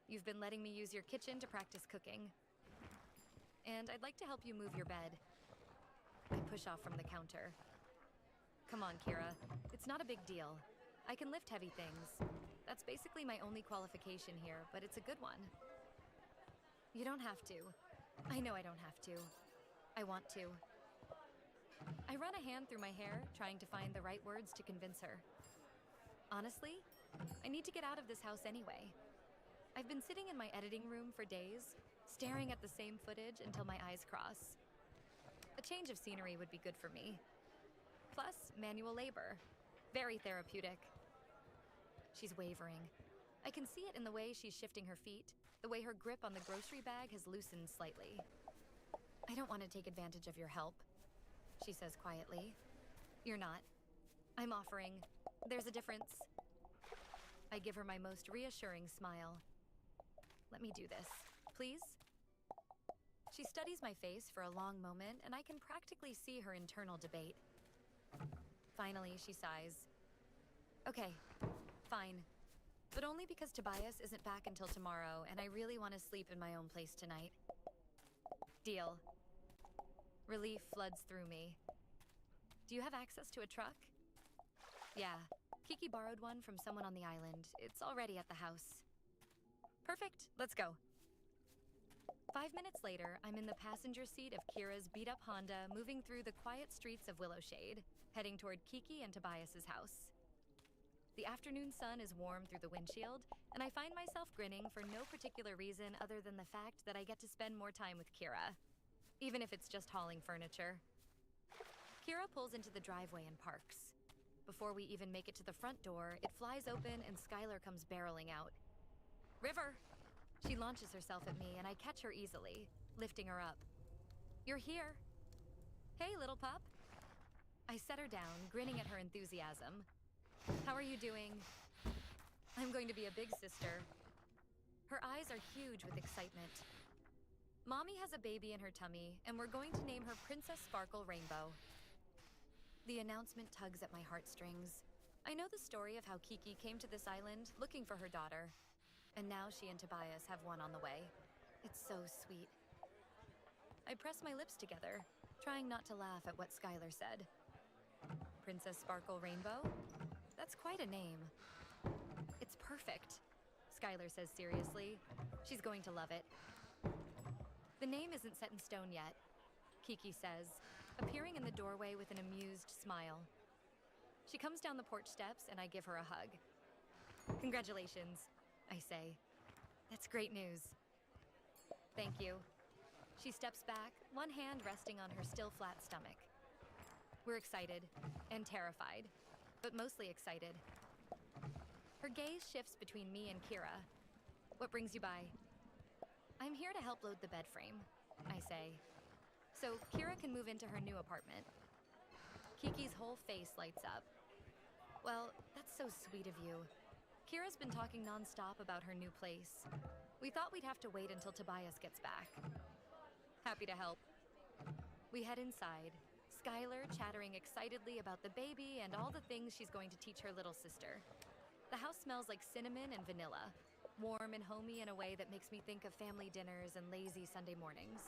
You've been letting me use your kitchen to practice cooking. And I'd like to help you move your bed. I push off from the counter. Come on, Kira. It's not a big deal. I can lift heavy things. That's basically my only qualification here, but it's a good one. You don't have to. I know I don't have to. I want to. I run a hand through my hair, trying to find the right words to convince her. Honestly, I need to get out of this house anyway. I've been sitting in my editing room for days, staring at the same footage until my eyes cross. A change of scenery would be good for me. Plus, manual labor. Very therapeutic. She's wavering. I can see it in the way she's shifting her feet, the way her grip on the grocery bag has loosened slightly. I don't want to take advantage of your help, she says quietly. You're not. I'm offering. There's a difference. I give her my most reassuring smile. Let me do this, please? She studies my face for a long moment, and I can practically see her internal debate. Finally, she sighs. Okay, fine. But only because Tobias isn't back until tomorrow, and I really want to sleep in my own place tonight. Deal. Relief floods through me. Do you have access to a truck? Yeah. Kiki borrowed one from someone on the island. It's already at the house. Perfect. Let's go. 5 minutes later, I'm in the passenger seat of Kira's beat-up Honda, moving through the quiet streets of Willowshade, heading toward Kiki and Tobias's house. The afternoon sun is warm through the windshield, and I find myself grinning for no particular reason other than the fact that I get to spend more time with Kira, even if it's just hauling furniture. Kira pulls into the driveway and parks. Before we even make it to the front door, it flies open and Skylar comes barreling out. River! She launches herself at me, and I catch her easily, lifting her up. You're here. Hey, little pup. I set her down, grinning at her enthusiasm. How are you doing? I'm going to be a big sister. Her eyes are huge with excitement. Mommy has a baby in her tummy, and we're going to name her Princess Sparkle Rainbow. The announcement tugs at my heartstrings. I know the story of how Kiki came to this island looking for her daughter. And now she and Tobias have one on the way. It's so sweet. I press my lips together, trying not to laugh at what Skylar said. Princess Sparkle Rainbow? That's quite a name. It's perfect, Skylar says seriously. She's going to love it. The name isn't set in stone yet, Kiki says, appearing in the doorway with an amused smile. She comes down the porch steps and I give her a hug. Congratulations, I say. That's great news. Thank you. She steps back, one hand resting on her still flat stomach. We're excited and terrified, but mostly excited. Her gaze shifts between me and Kira. What brings you by? I'm here to help load the bed frame, I say. So Kira can move into her new apartment. Kiki's whole face lights up. Well, that's so sweet of you. Kira's been talking nonstop about her new place. We thought we'd have to wait until Tobias gets back. Happy to help. We head inside, Skylar chattering excitedly about the baby and all the things she's going to teach her little sister. The house smells like cinnamon and vanilla, warm and homey in a way that makes me think of family dinners and lazy Sunday mornings.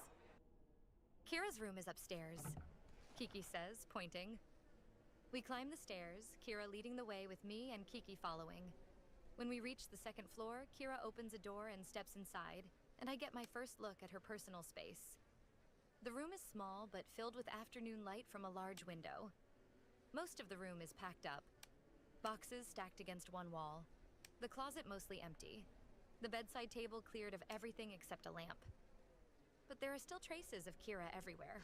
Kira's room is upstairs, Kiki says, pointing. We climb the stairs, Kira leading the way with me and Kiki following. When we reach the second floor, Kira opens a door and steps inside, and I get my first look at her personal space. The room is small, but filled with afternoon light from a large window. Most of the room is packed up. Boxes stacked against one wall. The closet mostly empty. The bedside table cleared of everything except a lamp. But there are still traces of Kira everywhere.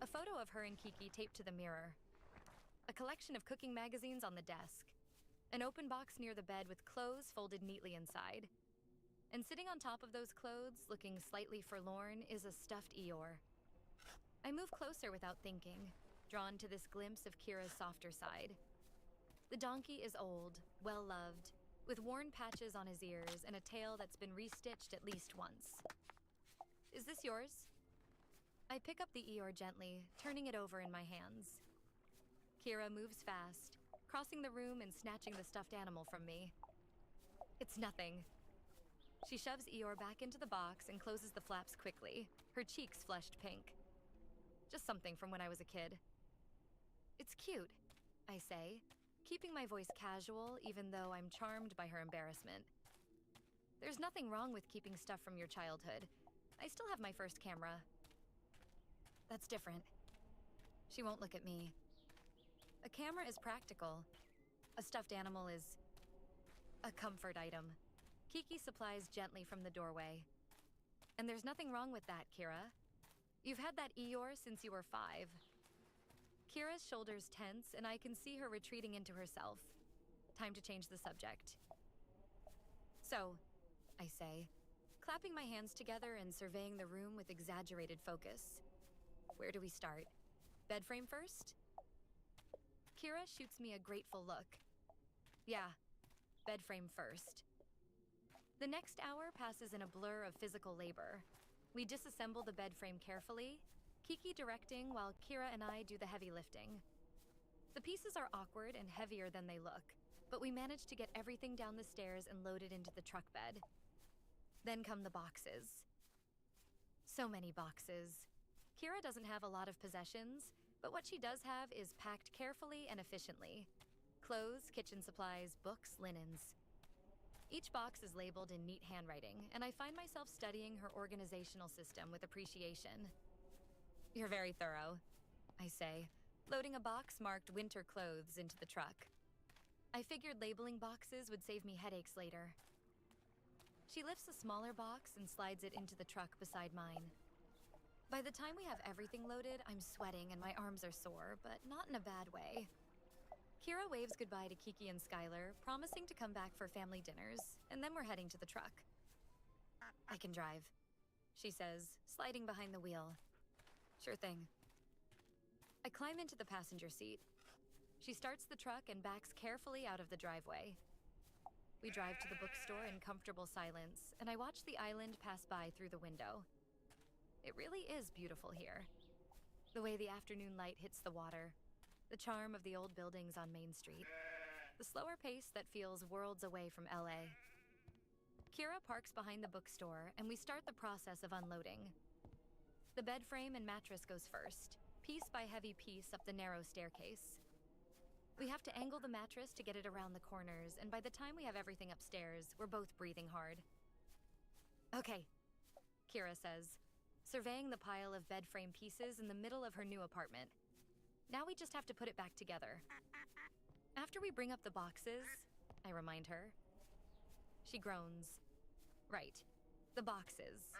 A photo of her and Kiki taped to the mirror. A collection of cooking magazines on the desk. An open box near the bed with clothes folded neatly inside. And sitting on top of those clothes, looking slightly forlorn, is a stuffed Eeyore. I move closer without thinking, drawn to this glimpse of Kira's softer side. The donkey is old, well-loved, with worn patches on his ears and a tail that's been restitched at least once. Is this yours? I pick up the Eeyore gently, turning it over in my hands. Kira moves fast, crossing the room and snatching the stuffed animal from me. It's nothing. She shoves Eeyore back into the box and closes the flaps quickly, her cheeks flushed pink. Just something from when I was a kid. It's cute, I say, keeping my voice casual even though I'm charmed by her embarrassment. There's nothing wrong with keeping stuff from your childhood. I still have my first camera. That's different. She won't look at me. A camera is practical. A stuffed animal is a comfort item. Kiki supplies gently from the doorway. And there's nothing wrong with that, Kira. You've had that Eeyore since you were 5. Kira's shoulders tense, and I can see her retreating into herself. Time to change the subject. So, I say, clapping my hands together and surveying the room with exaggerated focus. Where do we start? Bed frame first? Kira shoots me a grateful look. Yeah, bed frame first. The next hour passes in a blur of physical labor. We disassemble the bed frame carefully, Kiki directing while Kira and I do the heavy lifting. The pieces are awkward and heavier than they look, but we manage to get everything down the stairs and loaded into the truck bed. Then come the boxes. So many boxes. Kira doesn't have a lot of possessions, but what she does have is packed carefully and efficiently. Clothes, kitchen supplies, books, linens. Each box is labeled in neat handwriting, and I find myself studying her organizational system with appreciation. You're very thorough, I say, loading a box marked winter clothes into the truck. I figured labeling boxes would save me headaches later. She lifts a smaller box and slides it into the truck beside mine. By the time we have everything loaded, I'm sweating and my arms are sore, but not in a bad way. Kira waves goodbye to Kiki and Skylar, promising to come back for family dinners, and then we're heading to the truck. I can drive, she says, sliding behind the wheel. Sure thing. I climb into the passenger seat. She starts the truck and backs carefully out of the driveway. We drive to the bookstore in comfortable silence, and I watch the island pass by through the window. It really is beautiful here. The way the afternoon light hits the water, the charm of the old buildings on Main Street, the slower pace that feels worlds away from LA. Kira parks behind the bookstore, and we start the process of unloading. The bed frame and mattress goes first, piece by heavy piece up the narrow staircase. We have to angle the mattress to get it around the corners, and by the time we have everything upstairs, we're both breathing hard. Okay, Kira says, surveying the pile of bed frame pieces in the middle of her new apartment. Now we just have to put it back together. After we bring up the boxes, I remind her. She groans. Right, the boxes.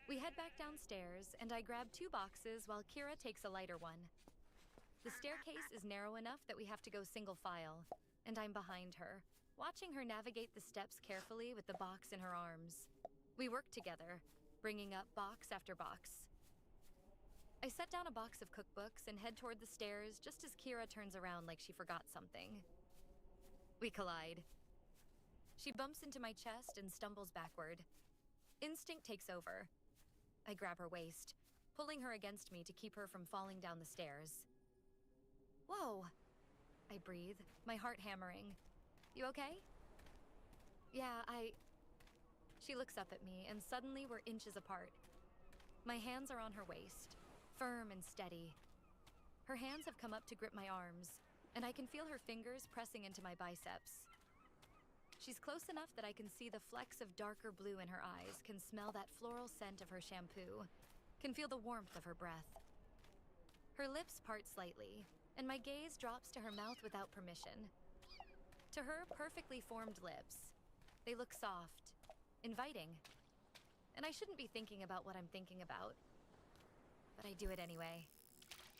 We head back downstairs, and I grab 2 boxes while Kira takes a lighter one. The staircase is narrow enough that we have to go single file, and I'm behind her, watching her navigate the steps carefully with the box in her arms. We work together, bringing up box after box. I set down a box of cookbooks and head toward the stairs just as Kira turns around like she forgot something. We collide. She bumps into my chest and stumbles backward. Instinct takes over. I grab her waist, pulling her against me to keep her from falling down the stairs. Whoa! I breathe, my heart hammering. You okay? Yeah, She looks up at me, and suddenly we're inches apart. My hands are on her waist, firm and steady. Her hands have come up to grip my arms, and I can feel her fingers pressing into my biceps. She's close enough that I can see the flecks of darker blue in her eyes, can smell that floral scent of her shampoo, can feel the warmth of her breath. Her lips part slightly, and my gaze drops to her mouth without permission. To her perfectly formed lips, they look soft, inviting. And I shouldn't be thinking about what I'm thinking about, but I do it anyway.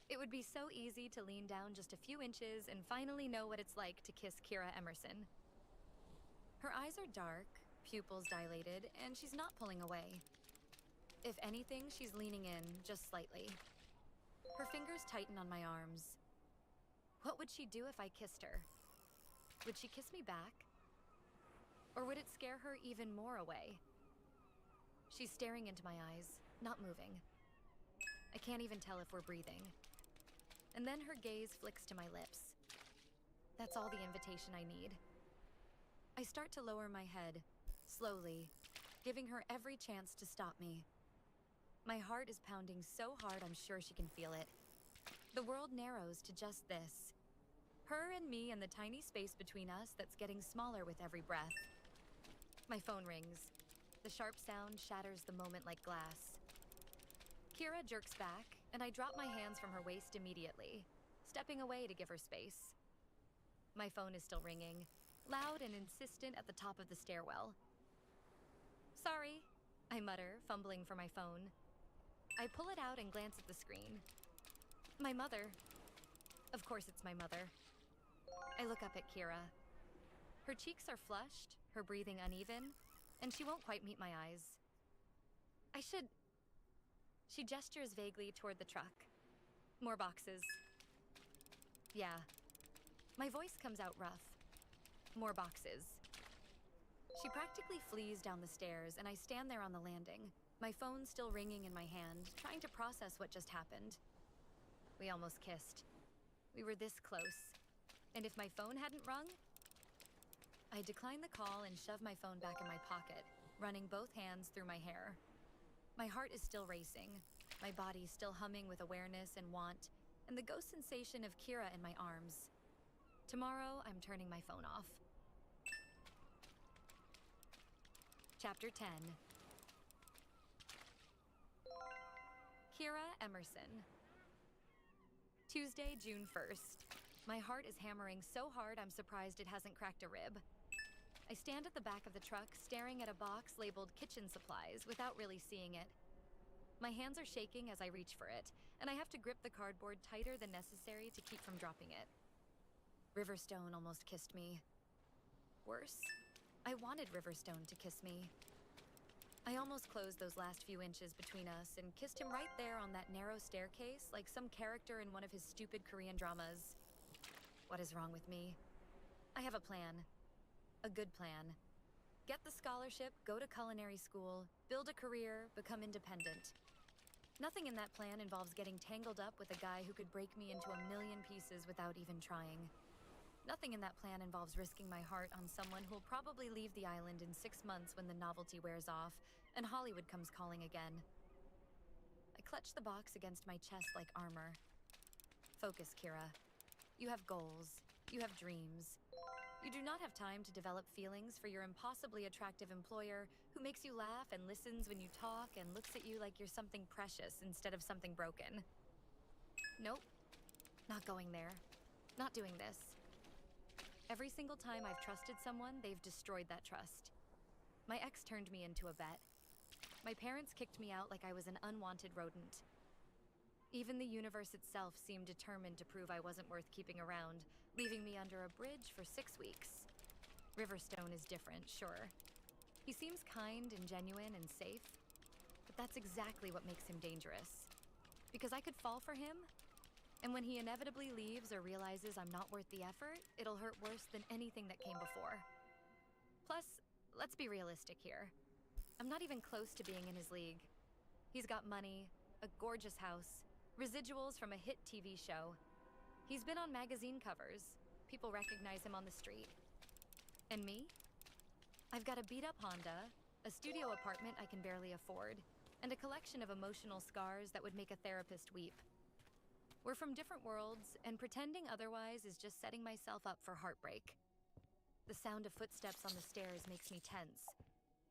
It would be so easy to lean down just a few inches and finally know what it's like to kiss Kira Emerson. Her eyes are dark, pupils dilated, and she's not pulling away. If anything, she's leaning in, just slightly. Her fingers tighten on my arms. What would she do if I kissed her? Would she kiss me back? Or would it scare her even more away? She's staring into my eyes, not moving. I can't even tell if we're breathing. And then her gaze flicks to my lips. That's all the invitation I need. I start to lower my head, slowly, giving her every chance to stop me. My heart is pounding so hard I'm sure she can feel it. The world narrows to just this. Her and me and the tiny space between us that's getting smaller with every breath. My phone rings. The sharp sound shatters the moment like glass. Kira jerks back, and I drop my hands from her waist immediately, stepping away to give her space. My phone is still ringing, loud and insistent at the top of the stairwell. Sorry, I mutter, fumbling for my phone. I pull it out and glance at the screen. My mother. Of course it's my mother. I look up at Kira. Her cheeks are flushed, her breathing uneven, and she won't quite meet my eyes. She gestures vaguely toward the truck. More boxes. Yeah. My voice comes out rough. More boxes. She practically flees down the stairs, and I stand there on the landing, my phone still ringing in my hand, trying to process what just happened. We almost kissed. We were this close. And if my phone hadn't rung, I decline the call and shove my phone back in my pocket, running both hands through my hair. My heart is still racing, my body still humming with awareness and want, and the ghost sensation of Kira in my arms. Tomorrow, I'm turning my phone off. Chapter 10. Kira Emerson. Tuesday, June 1st. My heart is hammering so hard I'm surprised it hasn't cracked a rib. I stand at the back of the truck, staring at a box labeled kitchen supplies without really seeing it. My hands are shaking as I reach for it, and I have to grip the cardboard tighter than necessary to keep from dropping it. Riverstone almost kissed me. Worse, I wanted Riverstone to kiss me. I almost closed those last few inches between us and kissed him right there on that narrow staircase like some character in one of his stupid Korean dramas. What is wrong with me? I have a plan. A good plan. Get the scholarship, go to culinary school, build a career, become independent. Nothing in that plan involves getting tangled up with a guy who could break me into a million pieces without even trying. Nothing in that plan involves risking my heart on someone who'll probably leave the island in 6 months when the novelty wears off and Hollywood comes calling again. I clutch the box against my chest like armor. Focus, Kira. You have goals. You have dreams. You do not have time to develop feelings for your impossibly attractive employer who makes you laugh and listens when you talk and looks at you like you're something precious instead of something broken. Nope. Not going there. Not doing this. Every single time I've trusted someone, they've destroyed that trust. My ex turned me into a bet. My parents kicked me out like I was an unwanted rodent. Even the universe itself seemed determined to prove I wasn't worth keeping around, leaving me under a bridge for 6 weeks. Riverstone is different, sure. He seems kind and genuine and safe, but that's exactly what makes him dangerous. Because I could fall for him, and when he inevitably leaves or realizes I'm not worth the effort, it'll hurt worse than anything that came before. Plus, let's be realistic here. I'm not even close to being in his league. He's got money, a gorgeous house, residuals from a hit TV show. He's been on magazine covers. People recognize him on the street. And me? I've got a beat-up Honda, a studio apartment I can barely afford, and a collection of emotional scars that would make a therapist weep. We're from different worlds, and pretending otherwise is just setting myself up for heartbreak. The sound of footsteps on the stairs makes me tense.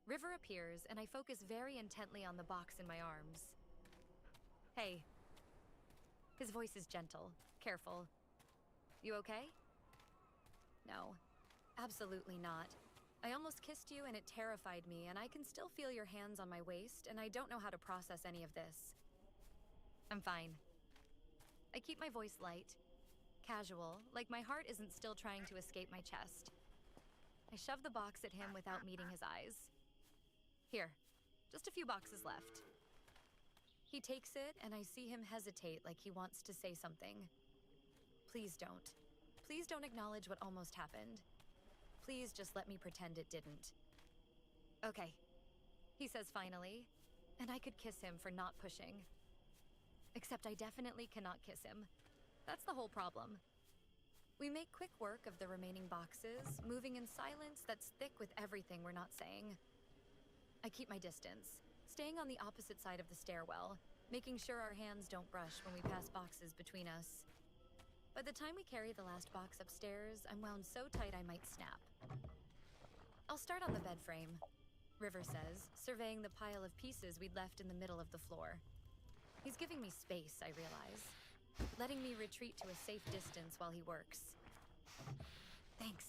River appears, and I focus very intently on the box in my arms. Hey. His voice is gentle, careful. You okay? No, absolutely not. I almost kissed you and it terrified me, and I can still feel your hands on my waist, and I don't know how to process any of this. I'm fine. I keep my voice light, casual, like my heart isn't still trying to escape my chest. I shove the box at him without meeting his eyes. Here, just a few boxes left. He takes it, and I see him hesitate like he wants to say something. Please don't. Please don't acknowledge what almost happened. Please just let me pretend it didn't. Okay, he says finally, and I could kiss him for not pushing. Except I definitely cannot kiss him. That's the whole problem. We make quick work of the remaining boxes, moving in silence that's thick with everything we're not saying. I keep my distance, staying on the opposite side of the stairwell, making sure our hands don't brush when we pass boxes between us. By the time we carry the last box upstairs, I'm wound so tight I might snap. I'll start on the bed frame, River says, surveying the pile of pieces we'd left in the middle of the floor. He's giving me space, I realize, letting me retreat to a safe distance while he works. Thanks.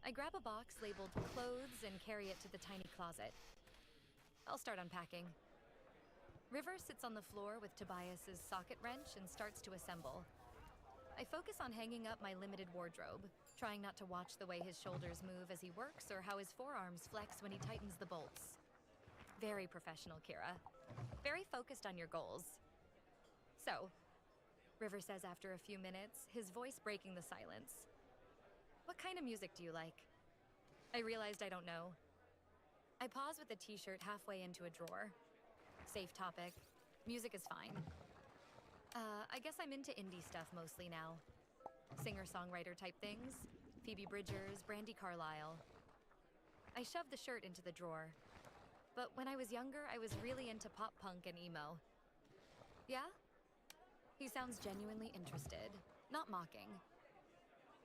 I grab a box labeled clothes and carry it to the tiny closet. I'll start unpacking. River sits on the floor with Tobias's socket wrench and starts to assemble. I focus on hanging up my limited wardrobe, trying not to watch the way his shoulders move as he works or how his forearms flex when he tightens the bolts. Very professional, Kira. Very focused on your goals. So, River says after a few minutes, his voice breaking the silence. What kind of music do you like? I realized I don't know. I pause with a t-shirt halfway into a drawer. Safe topic. Music is fine. I guess I'm into indie stuff mostly now. Singer-songwriter type things. Phoebe Bridgers, Brandi Carlile. I shoved the shirt into the drawer. But when I was younger, I was really into pop punk and emo. Yeah? He sounds genuinely interested, not mocking.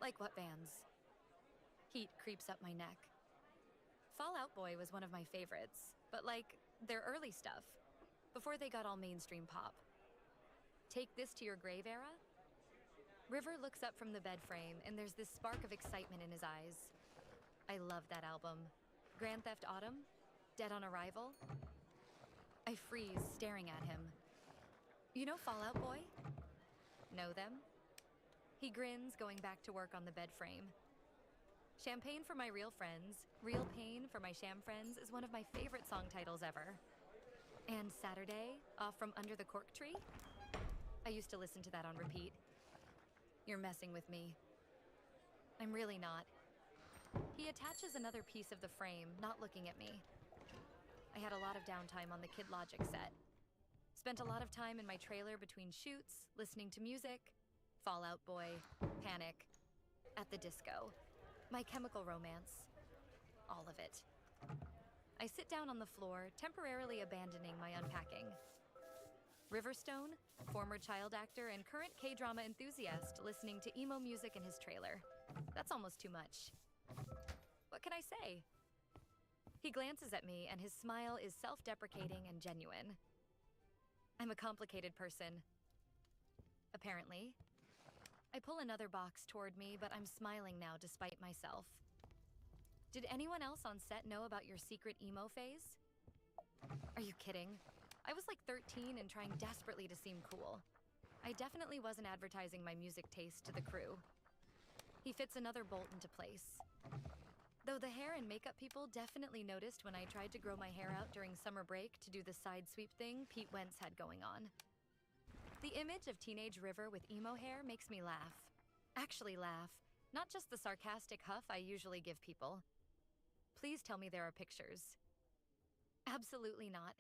Like what bands? Heat creeps up my neck. Fall Out Boy was one of my favorites, but like, their early stuff, before they got all mainstream pop. Take This to Your Grave era? River looks up from the bed frame, and there's this spark of excitement in his eyes. I love that album. Grand Theft Autumn? Dead on Arrival? I freeze, staring at him. You know Fall Out Boy? Know them? He grins, going back to work on the bed frame. Champagne for My Real Friends, Real Pain for My Sham Friends is one of my favorite song titles ever. And Saturday, Off from Under the Cork Tree? I used to listen to that on repeat. You're messing with me. I'm really not. He attaches another piece of the frame, not looking at me. I had a lot of downtime on the Kid Logic set. Spent a lot of time in my trailer between shoots, listening to music, Fall Out Boy, Panic, At the Disco, My Chemical Romance, all of it. I sit down on the floor, temporarily abandoning my unpacking. Riverstone, former child actor and current K-drama enthusiast, listening to emo music in his trailer. That's almost too much. What can I say? He glances at me and his smile is self-deprecating and genuine. I'm a complicated person. Apparently. I pull another box toward me, but I'm smiling now despite myself. Did anyone else on set know about your secret emo phase? Are you kidding? I was like 13 and trying desperately to seem cool. I definitely wasn't advertising my music taste to the crew. He fits another bolt into place. Though the hair and makeup people definitely noticed when I tried to grow my hair out during summer break to do the side sweep thing Pete Wentz had going on. The image of teenage River with emo hair makes me laugh. Actually laugh, not just the sarcastic huff I usually give people. Please tell me there are pictures. Absolutely not.